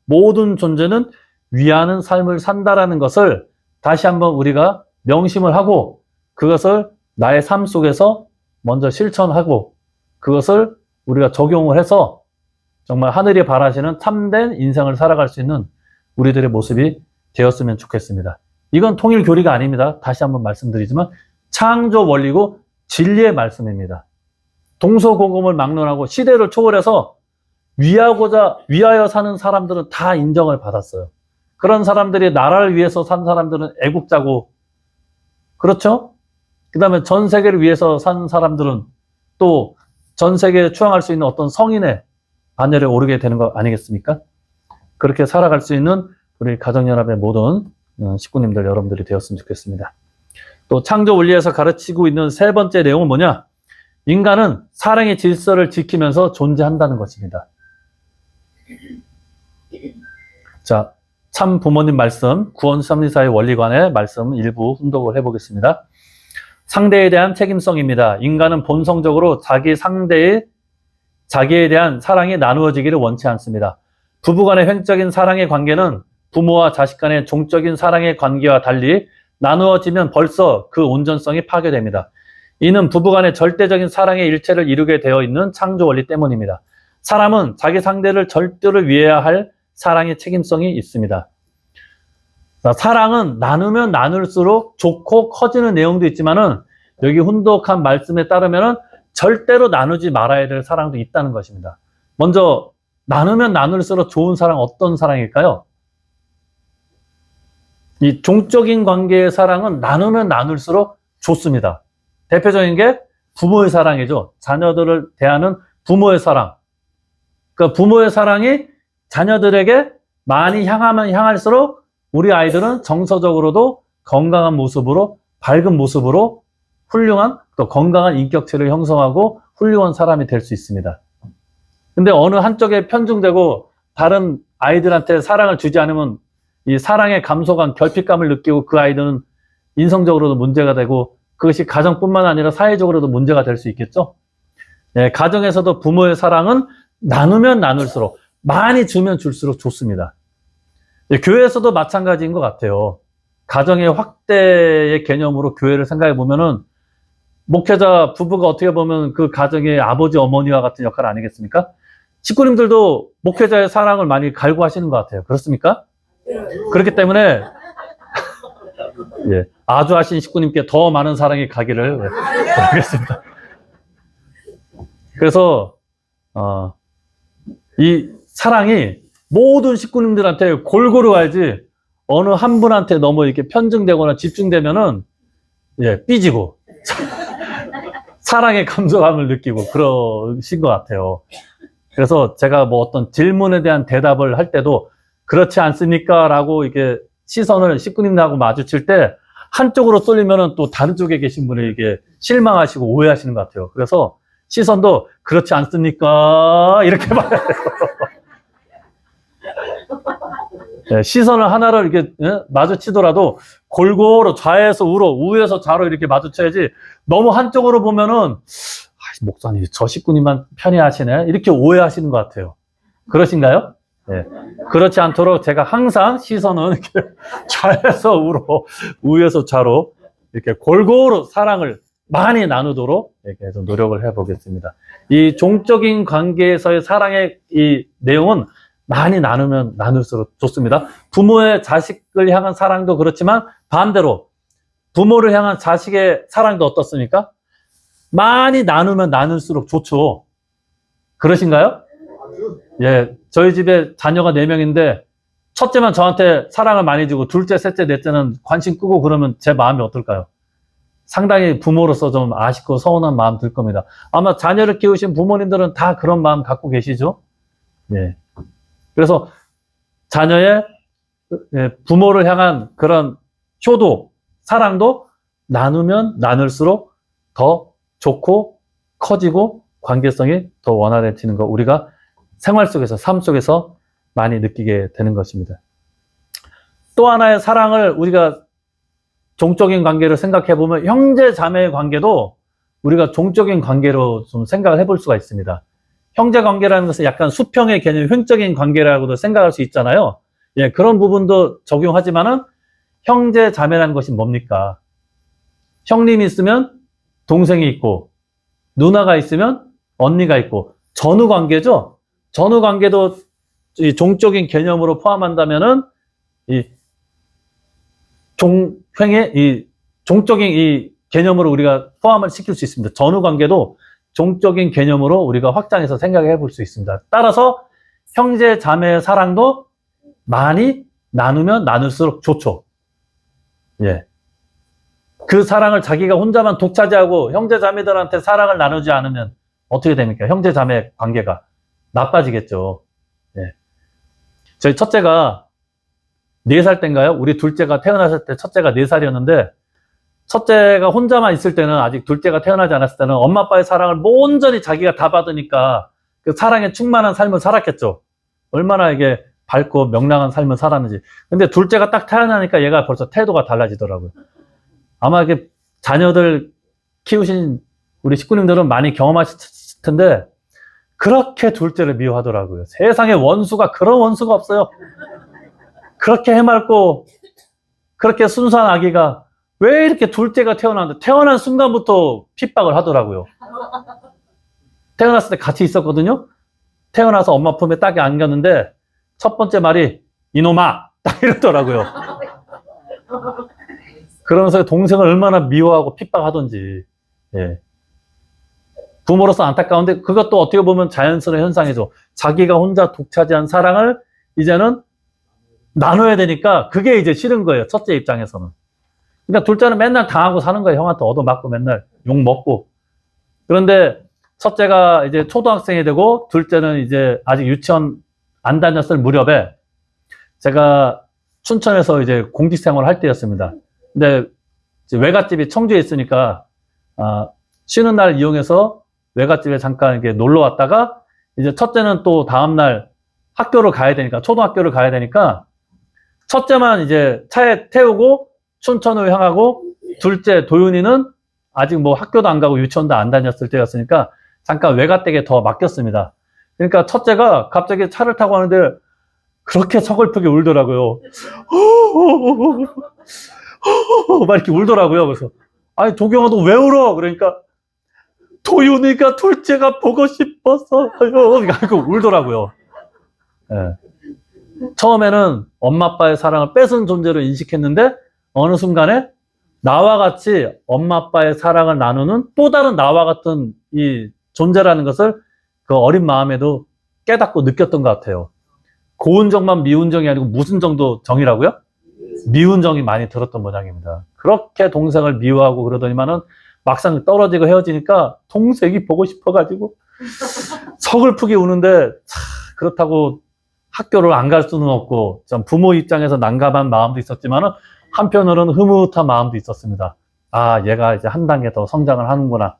모든 존재는 위하는 삶을 산다라는 것을 다시 한번 우리가 명심을 하고 그것을 나의 삶 속에서 먼저 실천하고 그것을 우리가 적용을 해서 정말 하늘이 바라시는 참된 인생을 살아갈 수 있는 우리들의 모습이 되었으면 좋겠습니다. 이건 통일 교리가 아닙니다. 다시 한번 말씀드리지만 창조 원리고 진리의 말씀입니다. 동서고금을 막론하고 시대를 초월해서 위하여 사는 사람들은 다 인정을 받았어요. 그런 사람들이 나라를 위해서 산 사람들은 애국자고, 그렇죠? 그 다음에 전 세계를 위해서 산 사람들은 또 전 세계에 추앙할 수 있는 어떤 성인의 반열에 오르게 되는 거 아니겠습니까? 그렇게 살아갈 수 있는 우리 가정연합의 모든 식구님들 여러분들이 되었으면 좋겠습니다. 또 창조 원리에서 가르치고 있는 세 번째 내용은 뭐냐? 인간은 사랑의 질서를 지키면서 존재한다는 것입니다. 자, 참 부모님 말씀, 구원삼리사의 원리관의 말씀 일부 훈독을 해보겠습니다. 상대에 대한 책임성입니다. 인간은 본성적으로 자기에 대한 사랑이 나누어지기를 원치 않습니다. 부부간의 횡적인 사랑의 관계는 부모와 자식 간의 종적인 사랑의 관계와 달리 나누어지면 벌써 그 온전성이 파괴됩니다. 이는 부부간의 절대적인 사랑의 일체를 이루게 되어 있는 창조 원리 때문입니다. 사람은 자기 상대를 절대로 위해야 할 사랑의 책임성이 있습니다. 사랑은 나누면 나눌수록 좋고 커지는 내용도 있지만은 여기 훈독한 말씀에 따르면은 절대로 나누지 말아야 될 사랑도 있다는 것입니다. 먼저 나누면 나눌수록 좋은 사랑 어떤 사랑일까요? 이 종적인 관계의 사랑은 나누면 나눌수록 좋습니다. 대표적인 게 부모의 사랑이죠. 자녀들을 대하는 부모의 사랑. 그러니까 부모의 사랑이 자녀들에게 많이 향하면 향할수록 우리 아이들은 정서적으로도 건강한 모습으로, 밝은 모습으로 훌륭한 또 건강한 인격체를 형성하고 훌륭한 사람이 될 수 있습니다. 근데 어느 한쪽에 편중되고 다른 아이들한테 사랑을 주지 않으면 이 사랑의 감소감, 결핍감을 느끼고 그 아이들은 인성적으로도 문제가 되고 그것이 가정뿐만 아니라 사회적으로도 문제가 될 수 있겠죠. 네, 가정에서도 부모의 사랑은 나누면 나눌수록 많이 주면 줄수록 좋습니다. 교회에서도 마찬가지인 것 같아요. 가정의 확대의 개념으로 교회를 생각해 보면은 목회자 부부가 어떻게 보면 그 가정의 아버지 어머니와 같은 역할 아니겠습니까? 식구님들도 목회자의 사랑을 많이 갈구하시는 것 같아요. 그렇습니까? 그렇기 때문에 예, 아주하신 식구님께 더 많은 사랑이 가기를 바라겠습니다. 그래서 이 사랑이 모든 식구님들한테 골고루 와야지 어느 한 분한테 너무 이렇게 편중되거나 집중되면은 예, 삐지고 사랑의 감소감을 느끼고 그러신 것 같아요. 그래서 제가 뭐 어떤 질문에 대한 대답을 할 때도 그렇지 않습니까? 라고 이렇게 시선을 식구님들하고 마주칠 때 한쪽으로 쏠리면은 또 다른 쪽에 계신 분이 이게 실망하시고 오해하시는 것 같아요. 그래서 시선도 그렇지 않습니까? 이렇게 말해요. 네, 시선을 하나를 이렇게 마주치더라도 골고루 좌에서 우로, 우에서 좌로 이렇게 마주쳐야지 너무 한쪽으로 보면은 목사님 저 식구님만 편애하시네 이렇게 오해하시는 것 같아요. 그러신가요? 네. 그렇지 않도록 제가 항상 시선은 이렇게 좌에서 우로, 우에서 좌로 이렇게 골고루 사랑을 많이 나누도록 이렇게 해서 노력을 해보겠습니다. 이 종적인 관계에서의 사랑의 이 내용은 많이 나누면 나눌수록 좋습니다. 부모의 자식을 향한 사랑도 그렇지만 반대로 부모를 향한 자식의 사랑도 어떻습니까? 많이 나누면 나눌수록 좋죠. 그러신가요? 예, 저희 집에 자녀가 4명인데 첫째만 저한테 사랑을 많이 주고 둘째, 셋째, 넷째는 관심 끄고 그러면 제 마음이 어떨까요? 상당히 부모로서 좀 아쉽고 서운한 마음 들 겁니다. 아마 자녀를 키우신 부모님들은 다 그런 마음 갖고 계시죠? 예. 그래서 자녀의 부모를 향한 그런 효도, 사랑도 나누면 나눌수록 더 좋고 커지고 관계성이 더 원활해지는 거 우리가 생활 속에서, 삶 속에서 많이 느끼게 되는 것입니다. 또 하나의 사랑을 우리가 종적인 관계를 생각해 보면 형제 자매의 관계도 우리가 종적인 관계로 좀 생각을 해볼 수가 있습니다. 형제 관계라는 것은 약간 수평의 개념, 횡적인 관계라고도 생각할 수 있잖아요. 예, 그런 부분도 적용하지만은 형제 자매라는 것이 뭡니까? 형님이 있으면 동생이 있고 누나가 있으면 언니가 있고 전후 관계죠. 전후 관계도 이 종적인 개념으로 포함한다면은 이 종적인 이 개념으로 우리가 포함을 시킬 수 있습니다. 전후 관계도 종적인 개념으로 우리가 확장해서 생각해 볼 수 있습니다. 따라서 형제 자매의 사랑도 많이 나누면 나눌수록 좋죠. 예. 그 사랑을 자기가 혼자만 독차지하고 형제 자매들한테 사랑을 나누지 않으면 어떻게 됩니까? 형제 자매 관계가 나빠지겠죠. 예. 저희 첫째가 4살 때인가요? 우리 둘째가 태어났을 때 첫째가 4살이었는데 첫째가 혼자만 있을 때는 아직 둘째가 태어나지 않았을 때는 엄마 아빠의 사랑을 온전히 자기가 다 받으니까 그 사랑에 충만한 삶을 살았겠죠. 얼마나 이게 밝고 명랑한 삶을 살았는지. 근데 둘째가 딱 태어나니까 얘가 벌써 태도가 달라지더라고요. 아마 이게 자녀들 키우신 우리 식구님들은 많이 경험하실 텐데 그렇게 둘째를 미워하더라고요. 세상에 원수가 그런 원수가 없어요. 그렇게 해맑고 그렇게 순수한 아기가 왜 이렇게 둘째가 태어났는데 태어난 순간부터 핍박을 하더라고요. 태어났을 때 같이 있었거든요. 태어나서 엄마 품에 딱 안겼는데 첫 번째 말이 이놈아 딱 이러더라고요. 그러면서 동생을 얼마나 미워하고 핍박하던지. 예. 부모로서 안타까운데 그것도 어떻게 보면 자연스러운 현상이죠. 자기가 혼자 독차지한 사랑을 이제는 나눠야 되니까 그게 이제 싫은 거예요. 첫째 입장에서는. 그러니까 둘째는 맨날 당하고 사는 거예요. 형한테 얻어맞고 맨날 욕 먹고. 그런데 첫째가 이제 초등학생이 되고 둘째는 이제 아직 유치원 안 다녔을 무렵에 제가 춘천에서 이제 공직 생활을 할 때였습니다. 근데 이제 외갓집이 청주에 있으니까 쉬는 날 이용해서 외갓집에 잠깐 이렇게 놀러 왔다가 이제 첫째는 또 다음날 학교를 가야 되니까 초등학교를 가야 되니까 첫째만 이제 차에 태우고 춘천으로 향하고 둘째 도윤이는 아직 뭐 학교도 안 가고 유치원도 안 다녔을 때였으니까 잠깐 외갓댁에 더 맡겼습니다. 그러니까 첫째가 갑자기 차를 타고 하는데 그렇게 서글프게 울더라고요. 막 이렇게 울더라고요. 그래서 아니 도경아 너 왜 울어? 그러니까 도윤이가 둘째가 보고 싶어서요. 이거 울더라고요. 예. 처음에는 엄마 아빠의 사랑을 뺏은 존재로 인식했는데 어느 순간에 나와 같이 엄마 아빠의 사랑을 나누는 또 다른 나와 같은 이 존재라는 것을 그 어린 마음에도 깨닫고 느꼈던 것 같아요. 고운 정만 미운 정이 아니고 무슨 정도 정이라고요? 미운 정이 많이 들었던 모양입니다. 그렇게 동생을 미워하고 그러더니만은 막상 떨어지고 헤어지니까 동생이 보고 싶어가지고 서글프게 우는데 그렇다고 학교를 안 갈 수는 없고 좀 부모 입장에서 난감한 마음도 있었지만은 한편으로는 흐뭇한 마음도 있었습니다. 아, 얘가 이제 한 단계 더 성장을 하는구나.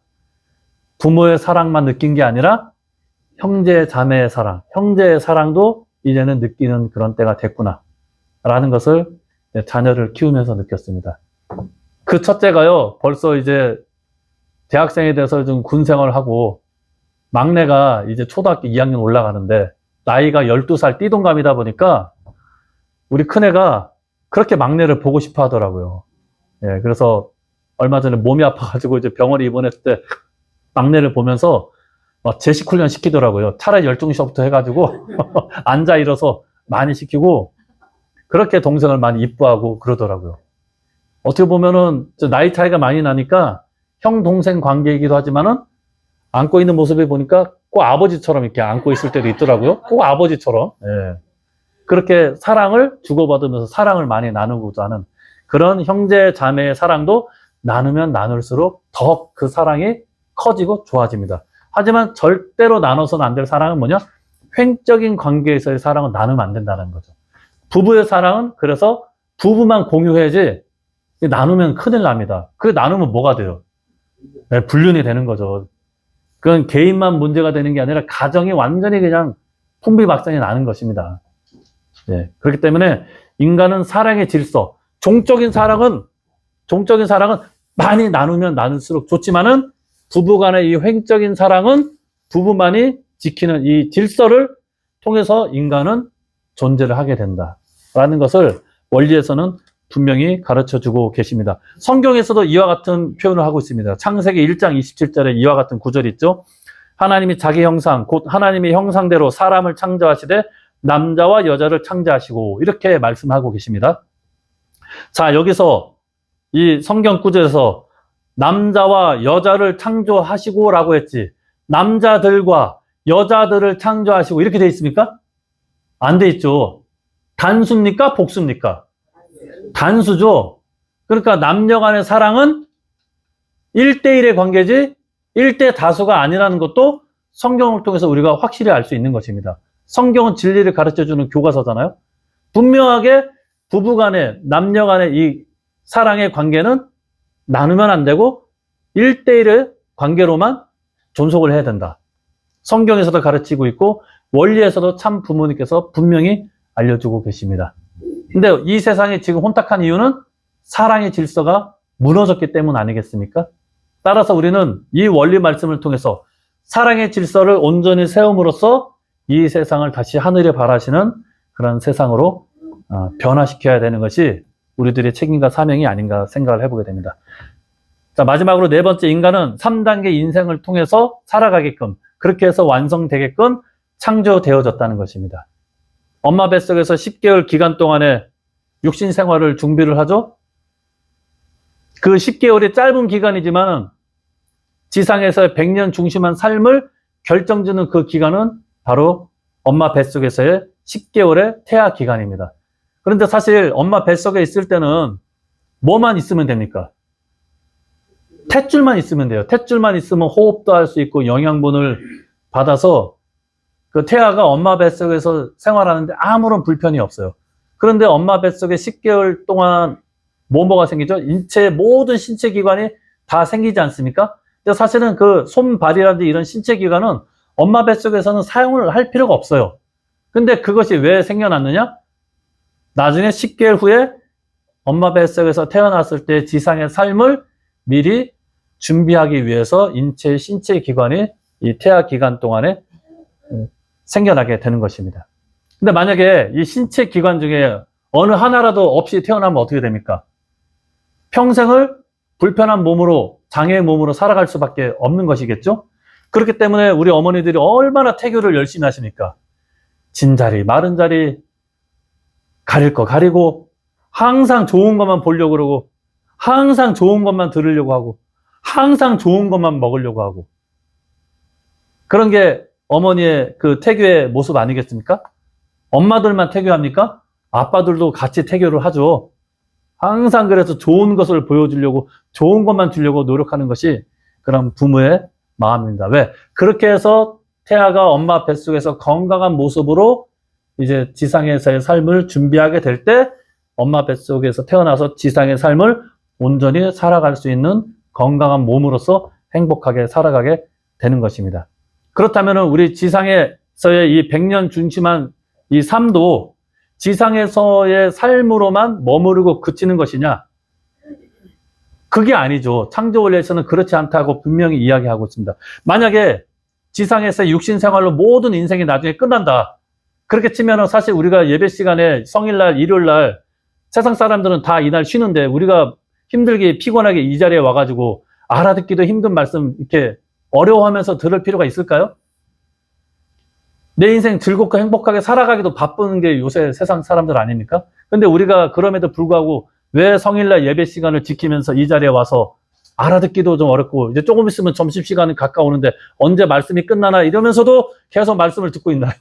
부모의 사랑만 느낀 게 아니라 형제 자매의 사랑, 형제의 사랑도 이제는 느끼는 그런 때가 됐구나 라는 것을 자녀를 키우면서 느꼈습니다. 그 첫째가요, 벌써 이제 대학생이 돼서 좀 군 생활을 하고 막내가 이제 초등학교 2학년 올라가는데 나이가 12살 띠동갑이다 보니까 우리 큰애가 그렇게 막내를 보고 싶어 하더라고요. 예, 그래서 얼마 전에 몸이 아파가지고 이제 병원에 입원했을 때 막내를 보면서 막 제식 훈련 시키더라고요. 차라리 열중시부터 해가지고 앉아 일어서 많이 시키고 그렇게 동생을 많이 이뻐하고 그러더라고요. 어떻게 보면은 나이 차이가 많이 나니까 형 동생 관계이기도 하지만은 안고 있는 모습을 보니까 꼭 아버지처럼 이렇게 안고 있을 때도 있더라고요. 꼭 아버지처럼. 예. 그렇게 사랑을 주고받으면서 사랑을 많이 나누고자 하는 그런 형제 자매의 사랑도 나누면 나눌수록 더 그 사랑이 커지고 좋아집니다. 하지만 절대로 나눠서는 안 될 사랑은 뭐냐? 횡적인 관계에서의 사랑은 나누면 안 된다는 거죠. 부부의 사랑은 그래서 부부만 공유해야지 나누면 큰일 납니다. 그게 나누면 뭐가 돼요? 네, 불륜이 되는 거죠. 그건 개인만 문제가 되는 게 아니라 가정이 완전히 그냥 풍비박산이 나는 것입니다. 예, 그렇기 때문에 인간은 사랑의 질서, 종적인 사랑은 많이 나누면 나눌수록 좋지만은 부부간의 이 횡적인 사랑은 부부만이 지키는 이 질서를 통해서 인간은 존재를 하게 된다라는 것을 원리에서는 분명히 가르쳐주고 계십니다. 성경에서도 이와 같은 표현을 하고 있습니다. 창세기 1장 27절에 이와 같은 구절이 있죠. 하나님이 자기 형상, 곧 하나님의 형상대로 사람을 창조하시되 남자와 여자를 창조하시고 이렇게 말씀하고 계십니다. 자, 여기서 이 성경 구절에서 남자와 여자를 창조하시고 라고 했지 남자들과 여자들을 창조하시고 이렇게 돼 있습니까? 안 돼 있죠. 단수입니까? 복수입니까? 단수죠. 그러니까 남녀 간의 사랑은 1대1의 관계지 1대 다수가 아니라는 것도 성경을 통해서 우리가 확실히 알 수 있는 것입니다. 성경은 진리를 가르쳐주는 교과서잖아요. 분명하게 부부간의 남녀 간의 이 사랑의 관계는 나누면 안 되고 1대1의 관계로만 존속을 해야 된다. 성경에서도 가르치고 있고 원리에서도 참 부모님께서 분명히 알려주고 계십니다. 근데 이 세상이 지금 혼탁한 이유는 사랑의 질서가 무너졌기 때문 아니겠습니까? 따라서 우리는 이 원리 말씀을 통해서 사랑의 질서를 온전히 세움으로써 이 세상을 다시 하늘에 바라시는 그런 세상으로 변화시켜야 되는 것이 우리들의 책임과 사명이 아닌가 생각을 해보게 됩니다. 자, 마지막으로 네 번째, 인간은 3단계 인생을 통해서 살아가게끔 그렇게 해서 완성되게끔 창조되어졌다는 것입니다. 엄마 뱃속에서 10개월 기간 동안에 육신 생활을 준비를 하죠. 그 10개월이 짧은 기간이지만 지상에서의 100년 중심한 삶을 결정짓는 그 기간은 바로 엄마 뱃속에서의 10개월의 태아 기간입니다. 그런데 사실 엄마 뱃속에 있을 때는 뭐만 있으면 됩니까? 탯줄만 있으면 돼요. 탯줄만 있으면 호흡도 할 수 있고 영양분을 받아서 그 태아가 엄마 뱃속에서 생활하는데 아무런 불편이 없어요. 그런데 엄마 뱃속에 10개월 동안 뭐가 생기죠? 모든 신체 기관이 다 생기지 않습니까? 근데 사실은 그 손발이라든지 이런 신체 기관은 엄마 뱃속에서는 사용을 할 필요가 없어요. 근데 그것이 왜 생겨났느냐? 나중에 10개월 후에 엄마 뱃속에서 태어났을 때 지상의 삶을 미리 준비하기 위해서 인체의 신체 기관이 이 태아 기간 동안에 생겨나게 되는 것입니다. 근데 만약에 이 신체 기관 중에 어느 하나라도 없이 태어나면 어떻게 됩니까? 평생을 불편한 몸으로, 장애의 몸으로 살아갈 수밖에 없는 것이겠죠? 그렇기 때문에 우리 어머니들이 얼마나 태교를 열심히 하십니까? 진자리, 마른 자리, 가릴 거 가리고, 항상 좋은 것만 보려고 그러고, 항상 좋은 것만 들으려고 하고, 항상 좋은 것만 먹으려고 하고. 그런 게 어머니의 그 태교의 모습 아니겠습니까? 엄마들만 태교합니까? 아빠들도 같이 태교를 하죠. 항상 그래서 좋은 것을 보여주려고, 좋은 것만 주려고 노력하는 것이 그런 부모의 마음입니다. 왜? 그렇게 해서 태아가 엄마 뱃속에서 건강한 모습으로 이제 지상에서의 삶을 준비하게 될 때 엄마 뱃속에서 태어나서 지상의 삶을 온전히 살아갈 수 있는 건강한 몸으로서 행복하게 살아가게 되는 것입니다. 그렇다면 우리 지상에서의 이 100년 중심한 이 삶도 지상에서의 삶으로만 머무르고 그치는 것이냐? 그게 아니죠. 창조 원리에서는 그렇지 않다고 분명히 이야기하고 있습니다. 만약에 지상에서 육신 생활로 모든 인생이 나중에 끝난다. 그렇게 치면은 사실 우리가 예배 시간에 성일날, 일요일날 세상 사람들은 다 이날 쉬는데 우리가 힘들게 피곤하게 이 자리에 와가지고 알아듣기도 힘든 말씀 이렇게 어려워하면서 들을 필요가 있을까요? 내 인생 즐겁고 행복하게 살아가기도 바쁜 게 요새 세상 사람들 아닙니까? 근데 우리가 그럼에도 불구하고 왜 성일날 예배 시간을 지키면서 이 자리에 와서 알아듣기도 좀 어렵고 이제 조금 있으면 점심시간이 가까우는데 언제 말씀이 끝나나 이러면서도 계속 말씀을 듣고 있나요?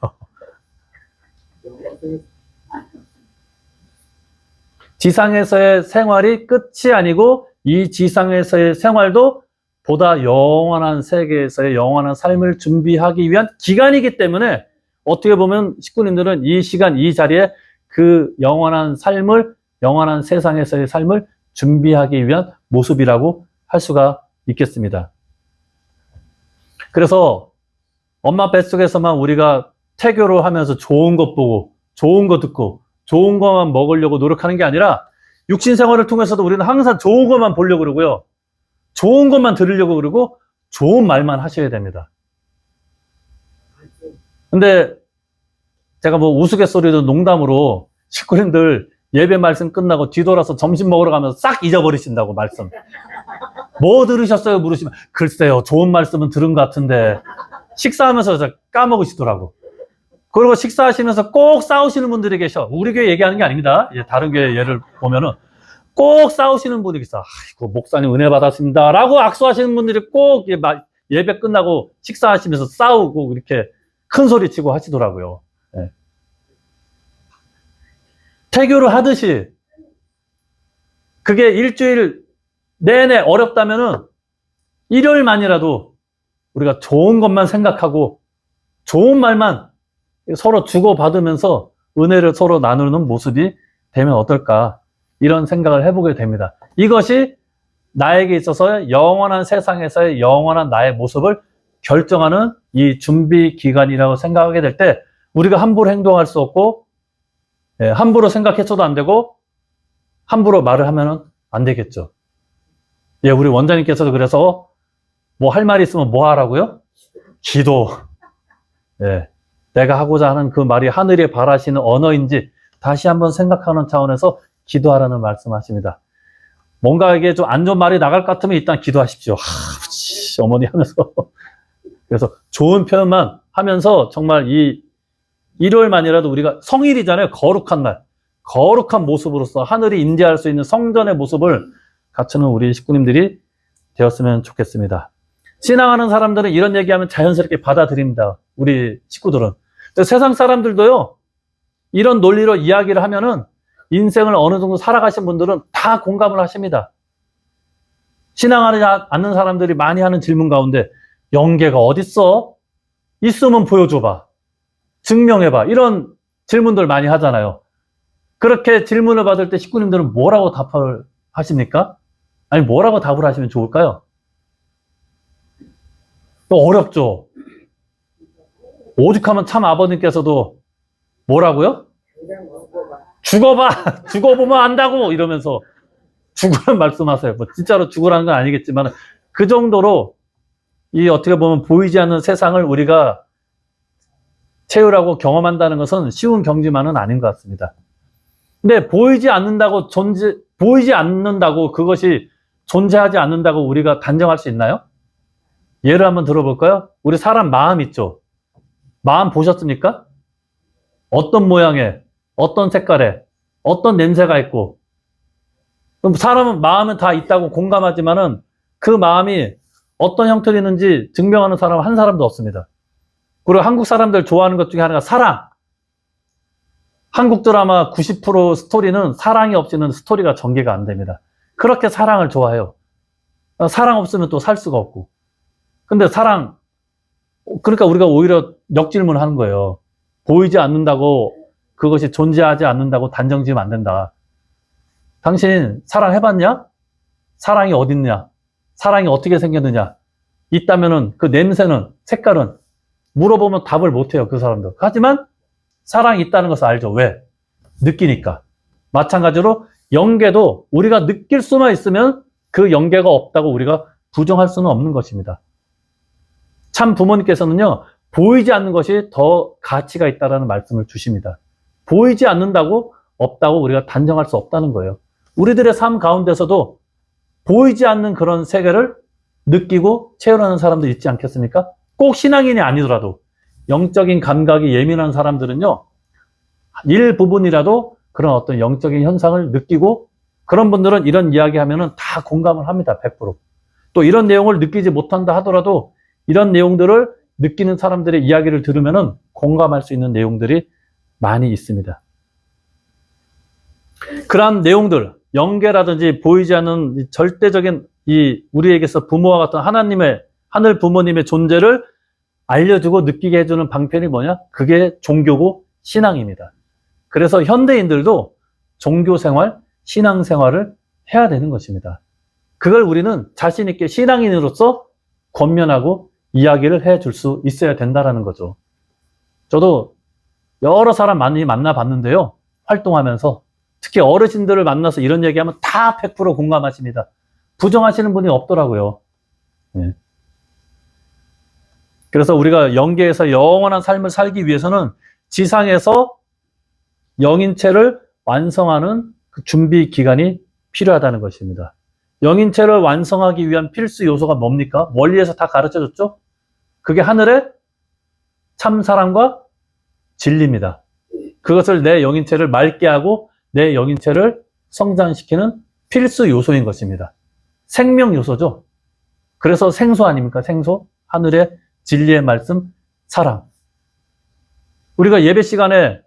지상에서의 생활이 끝이 아니고 이 지상에서의 생활도 보다 영원한 세계에서의 영원한 삶을 준비하기 위한 기간이기 때문에 어떻게 보면 식구님들은 이 시간, 이 자리에 그 영원한 삶을, 영원한 세상에서의 삶을 준비하기 위한 모습이라고 할 수가 있겠습니다. 그래서 엄마 뱃속에서만 우리가 태교를 하면서 좋은 것 보고, 좋은 거 듣고, 좋은 것만 먹으려고 노력하는 게 아니라 육신 생활을 통해서도 우리는 항상 좋은 것만 보려고 그러고요. 좋은 것만 들으려고 그러고 좋은 말만 하셔야 됩니다. 근데 제가 뭐 우스갯소리도 농담으로 식구님들 예배 말씀 끝나고 뒤돌아서 점심 먹으러 가면서 싹 잊어버리신다고 말씀. 뭐 들으셨어요? 물으시면 글쎄요. 좋은 말씀은 들은 것 같은데 식사하면서 까먹으시더라고. 그리고 식사하시면서 꼭 싸우시는 분들이 계셔. 우리 교회 얘기하는 게 아닙니다. 다른 교회 예를 보면은 꼭 싸우시는 분이 있어. 아이고, 목사님 은혜 받았습니다. 라고 악수하시는 분들이 꼭 예배 끝나고 식사하시면서 싸우고 이렇게 큰 소리 치고 하시더라고요. 네. 태교를 하듯이 그게 일주일 내내 어렵다면은 일요일만이라도 우리가 좋은 것만 생각하고 좋은 말만 서로 주고받으면서 은혜를 서로 나누는 모습이 되면 어떨까? 이런 생각을 해보게 됩니다. 이것이 나에게 있어서 영원한 세상에서의 영원한 나의 모습을 결정하는 이 준비 기간이라고 생각하게 될 때 우리가 함부로 행동할 수 없고 함부로 생각해서도 안 되고 함부로 말을 하면 안 되겠죠. 우리 원장님께서도 그래서 뭐 할 말이 있으면 뭐 하라고요? 기도. 내가 하고자 하는 그 말이 하늘이 바라시는 언어인지 다시 한번 생각하는 차원에서 기도하라는 말씀하십니다. 뭔가 이게 좀 안 좋은 말이 나갈 것 같으면 일단 기도하십시오. 어머니 하면서. 그래서 좋은 표현만 하면서 정말 이 일요일만이라도 우리가 성일이잖아요. 거룩한 날. 거룩한 모습으로서 하늘이 인지할 수 있는 성전의 모습을 갖추는 우리 식구님들이 되었으면 좋겠습니다. 신앙하는 사람들은 이런 얘기하면 자연스럽게 받아들입니다. 우리 식구들은. 세상 사람들도요. 이런 논리로 이야기를 하면은 인생을 어느 정도 살아가신 분들은 다 공감을 하십니다. 신앙하지 않는 사람들이 많이 하는 질문 가운데 영계가 어딨어? 있으면 보여줘봐. 증명해봐. 이런 질문들 많이 하잖아요. 그렇게 질문을 받을 때 식구님들은 뭐라고 답을 하십니까? 아니 뭐라고 답을 하시면 좋을까요? 또 어렵죠. 오죽하면 참 아버님께서도 뭐라고요? 죽어봐! 죽어보면 안다고! 이러면서 죽으란 말씀하세요. 뭐 진짜로 죽으라는 건 아니겠지만 그 정도로 이 어떻게 보면 보이지 않는 세상을 우리가 채우라고 경험한다는 것은 쉬운 경지만은 아닌 것 같습니다. 근데 보이지 않는다고 그것이 존재하지 않는다고 우리가 단정할 수 있나요? 예를 한번 들어볼까요? 우리 사람 마음 있죠? 마음 보셨습니까? 어떤 모양의, 어떤 색깔에, 어떤 냄새가 있고, 그럼 사람은 마음은 다 있다고 공감하지만은 그 마음이 어떤 형태로 있는지 증명하는 사람은 한 사람도 없습니다. 그리고 한국 사람들 좋아하는 것 중에 하나가 사랑. 한국 드라마 90% 스토리는 사랑이 없이는 스토리가 전개가 안 됩니다. 그렇게 사랑을 좋아해요. 사랑 없으면 또 살 수가 없고. 근데 사랑, 그러니까 우리가 오히려 역질문을 하는 거예요. 보이지 않는다고, 그것이 존재하지 않는다고 단정 지으면 안 된다. 당신 사랑해봤냐? 사랑이 어딨냐? 사랑이 어떻게 생겼느냐? 있다면은 그 냄새는, 색깔은 물어보면 답을 못해요, 그 사람들. 하지만 사랑이 있다는 것을 알죠. 왜? 느끼니까. 마찬가지로 영계도 우리가 느낄 수만 있으면 그 영계가 없다고 우리가 부정할 수는 없는 것입니다. 참 부모님께서는요, 보이지 않는 것이 더 가치가 있다는 말씀을 주십니다. 보이지 않는다고 없다고 우리가 단정할 수 없다는 거예요. 우리들의 삶 가운데서도 보이지 않는 그런 세계를 느끼고 체험하는 사람도 있지 않겠습니까? 꼭 신앙인이 아니더라도 영적인 감각이 예민한 사람들은요, 일부분이라도 그런 어떤 영적인 현상을 느끼고, 그런 분들은 이런 이야기 하면은 다 공감을 합니다. 100%. 또 이런 내용을 느끼지 못한다 하더라도 이런 내용들을 느끼는 사람들의 이야기를 들으면은 공감할 수 있는 내용들이 많이 있습니다. 그러한 내용들, 영계라든지 보이지 않는 절대적인 우리에게서 부모와 같은 하나님의, 하늘 부모님의 존재를 알려주고 느끼게 해주는 방편이 뭐냐? 그게 종교고 신앙입니다. 그래서 현대인들도 종교 생활, 신앙 생활을 해야 되는 것입니다. 그걸 우리는 자신 있게 신앙인으로서 권면하고 이야기를 해줄 수 있어야 된다는 거죠. 저도 여러 사람 많이 만나봤는데요. 활동하면서 특히 어르신들을 만나서 이런 얘기하면 다 100% 공감하십니다. 부정하시는 분이 없더라고요. 네. 그래서 우리가 영계에서 영원한 삶을 살기 위해서는 지상에서 영인체를 완성하는 그 준비 기간이 필요하다는 것입니다. 영인체를 완성하기 위한 필수 요소가 뭡니까? 원리에서 다 가르쳐줬죠? 그게 하늘의 참사랑과 진리입니다. 그것을 내 영인체를 맑게 하고 내 영인체를 성장시키는 필수 요소인 것입니다. 생명 요소죠. 그래서 생소 아닙니까? 생소. 하늘의 진리의 말씀, 사랑. 우리가 예배 시간에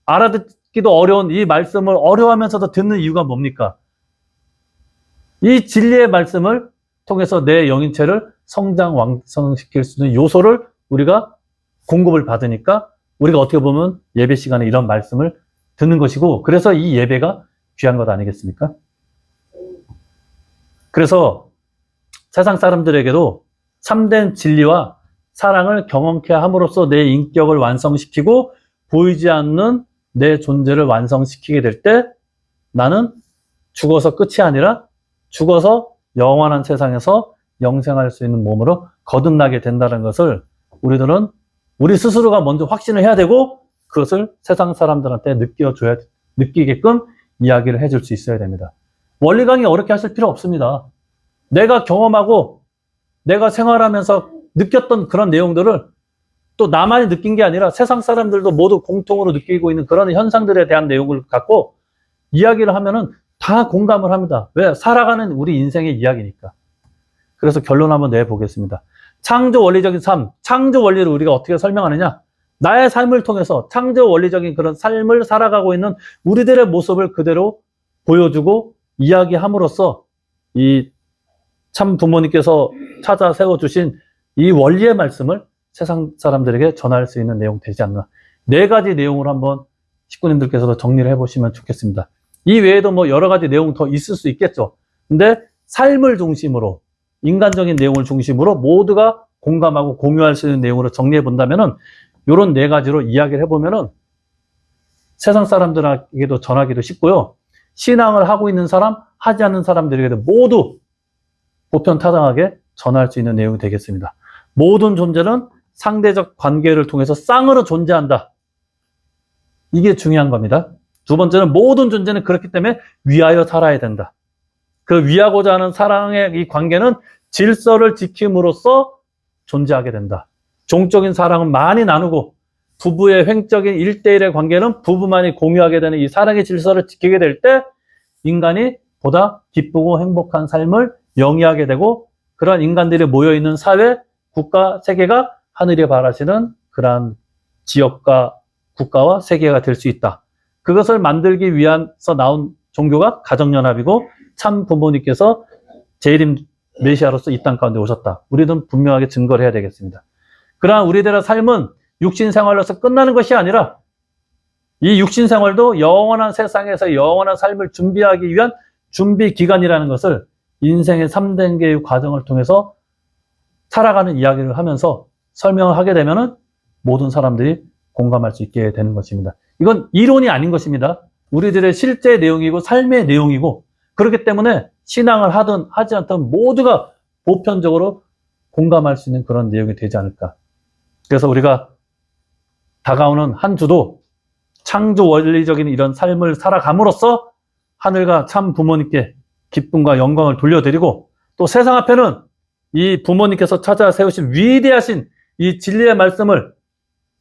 알아듣기도 어려운 이 말씀을 어려워하면서도 듣는 이유가 뭡니까? 이 진리의 말씀을 통해서 내 영인체를 성장 완성시킬 수 있는 요소를 우리가 공급을 받으니까 우리가 어떻게 보면 예배 시간에 이런 말씀을 듣는 것이고, 그래서 이 예배가 귀한 것 아니겠습니까? 그래서 세상 사람들에게도 참된 진리와 사랑을 경험케 함으로써 내 인격을 완성시키고 보이지 않는 내 존재를 완성시키게 될 때 나는 죽어서 끝이 아니라 죽어서 영원한 세상에서 영생할 수 있는 몸으로 거듭나게 된다는 것을 우리들은 우리 스스로가 먼저 확신을 해야 되고, 그것을 세상 사람들한테 느끼게끔 이야기를 해줄 수 있어야 됩니다. 원리 강의 어렵게 하실 필요 없습니다. 내가 경험하고 내가 생활하면서 느꼈던 그런 내용들을 또 나만이 느낀 게 아니라 세상 사람들도 모두 공통으로 느끼고 있는 그런 현상들에 대한 내용을 갖고 이야기를 하면은 다 공감을 합니다. 왜? 살아가는 우리 인생의 이야기니까. 그래서 결론 한번 내보겠습니다. 창조 원리적인 삶, 창조 원리를 우리가 어떻게 설명하느냐? 나의 삶을 통해서 창조 원리적인 그런 삶을 살아가고 있는 우리들의 모습을 그대로 보여주고 이야기함으로써 이 참 부모님께서 찾아 세워주신 이 원리의 말씀을 세상 사람들에게 전할 수 있는 내용 되지 않나. 4가지 내용을 한번 식구님들께서도 정리를 해보시면 좋겠습니다. 이 외에도 뭐 여러 가지 내용 더 있을 수 있겠죠. 근데 삶을 중심으로, 인간적인 내용을 중심으로 모두가 공감하고 공유할 수 있는 내용으로 정리해 본다면은 이런 4가지로 이야기를 해보면은 세상 사람들에게도 전하기도 쉽고요. 신앙을 하고 있는 사람, 하지 않는 사람들에게도 모두 보편타당하게 전할 수 있는 내용이 되겠습니다. 모든 존재는 상대적 관계를 통해서 쌍으로 존재한다. 이게 중요한 겁니다. 두 번째는 모든 존재는 그렇기 때문에 위하여 살아야 된다. 그 위하고자 하는 사랑의 이 관계는 질서를 지킴으로써 존재하게 된다. 종적인 사랑은 많이 나누고 부부의 횡적인 1대1의 관계는 부부만이 공유하게 되는 이 사랑의 질서를 지키게 될 때 인간이 보다 기쁘고 행복한 삶을 영위하게 되고, 그러한 인간들이 모여있는 사회, 국가, 세계가 하늘이 바라시는 그러한 지역과 국가와 세계가 될 수 있다. 그것을 만들기 위해서 나온 종교가 가정연합이고 참 부모님께서 재림 메시아로서 이 땅 가운데 오셨다. 우리는 분명하게 증거를 해야 되겠습니다. 그러한 우리들의 삶은 육신 생활로서 끝나는 것이 아니라 이 육신 생활도 영원한 세상에서 영원한 삶을 준비하기 위한 준비 기간이라는 것을 인생의 3단계의 과정을 통해서 살아가는 이야기를 하면서 설명을 하게 되면은 모든 사람들이 공감할 수 있게 되는 것입니다. 이건 이론이 아닌 것입니다. 우리들의 실제 내용이고 삶의 내용이고 그렇기 때문에 신앙을 하든 하지 않든 모두가 보편적으로 공감할 수 있는 그런 내용이 되지 않을까. 그래서 우리가 다가오는 한 주도 창조 원리적인 이런 삶을 살아감으로써 하늘과 참 부모님께 기쁨과 영광을 돌려드리고 또 세상 앞에는 이 부모님께서 찾아 세우신 위대하신 이 진리의 말씀을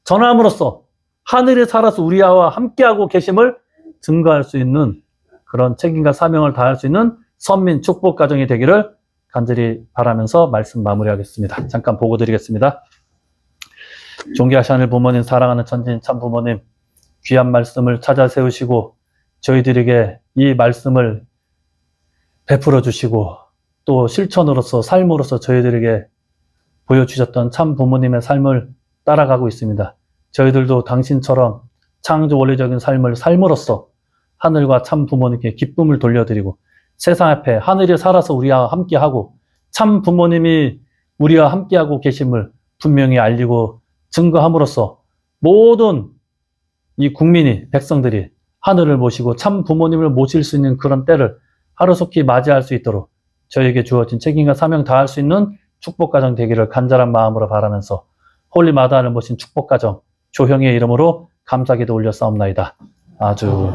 전함으로써 하늘에 살아서 우리와 함께하고 계심을 증거할 수 있는 그런 책임과 사명을 다할 수 있는 선민 축복 가정이 되기를 간절히 바라면서 말씀 마무리하겠습니다. 잠깐 보고 드리겠습니다. 존귀하신 하늘 부모님, 사랑하는 천지인 참 부모님, 귀한 말씀을 찾아 세우시고 저희들에게 이 말씀을 베풀어 주시고 또 실천으로서 삶으로서 저희들에게 보여주셨던 참 부모님의 삶을 따라가고 있습니다. 저희들도 당신처럼 창조 원리적인 삶을 삶으로써 하늘과 참 부모님께 기쁨을 돌려드리고 세상 앞에 하늘에 살아서 우리와 함께하고 참 부모님이 우리와 함께하고 계심을 분명히 알리고 증거함으로써 모든 이 국민이, 백성들이 하늘을 모시고 참 부모님을 모실 수 있는 그런 때를 하루속히 맞이할 수 있도록 저에게 주어진 책임과 사명 다할 수 있는 축복가정 되기를 간절한 마음으로 바라면서 홀리마다를 모신 축복가정 조형의 이름으로 감사기도 올려 싸움나이다. 아주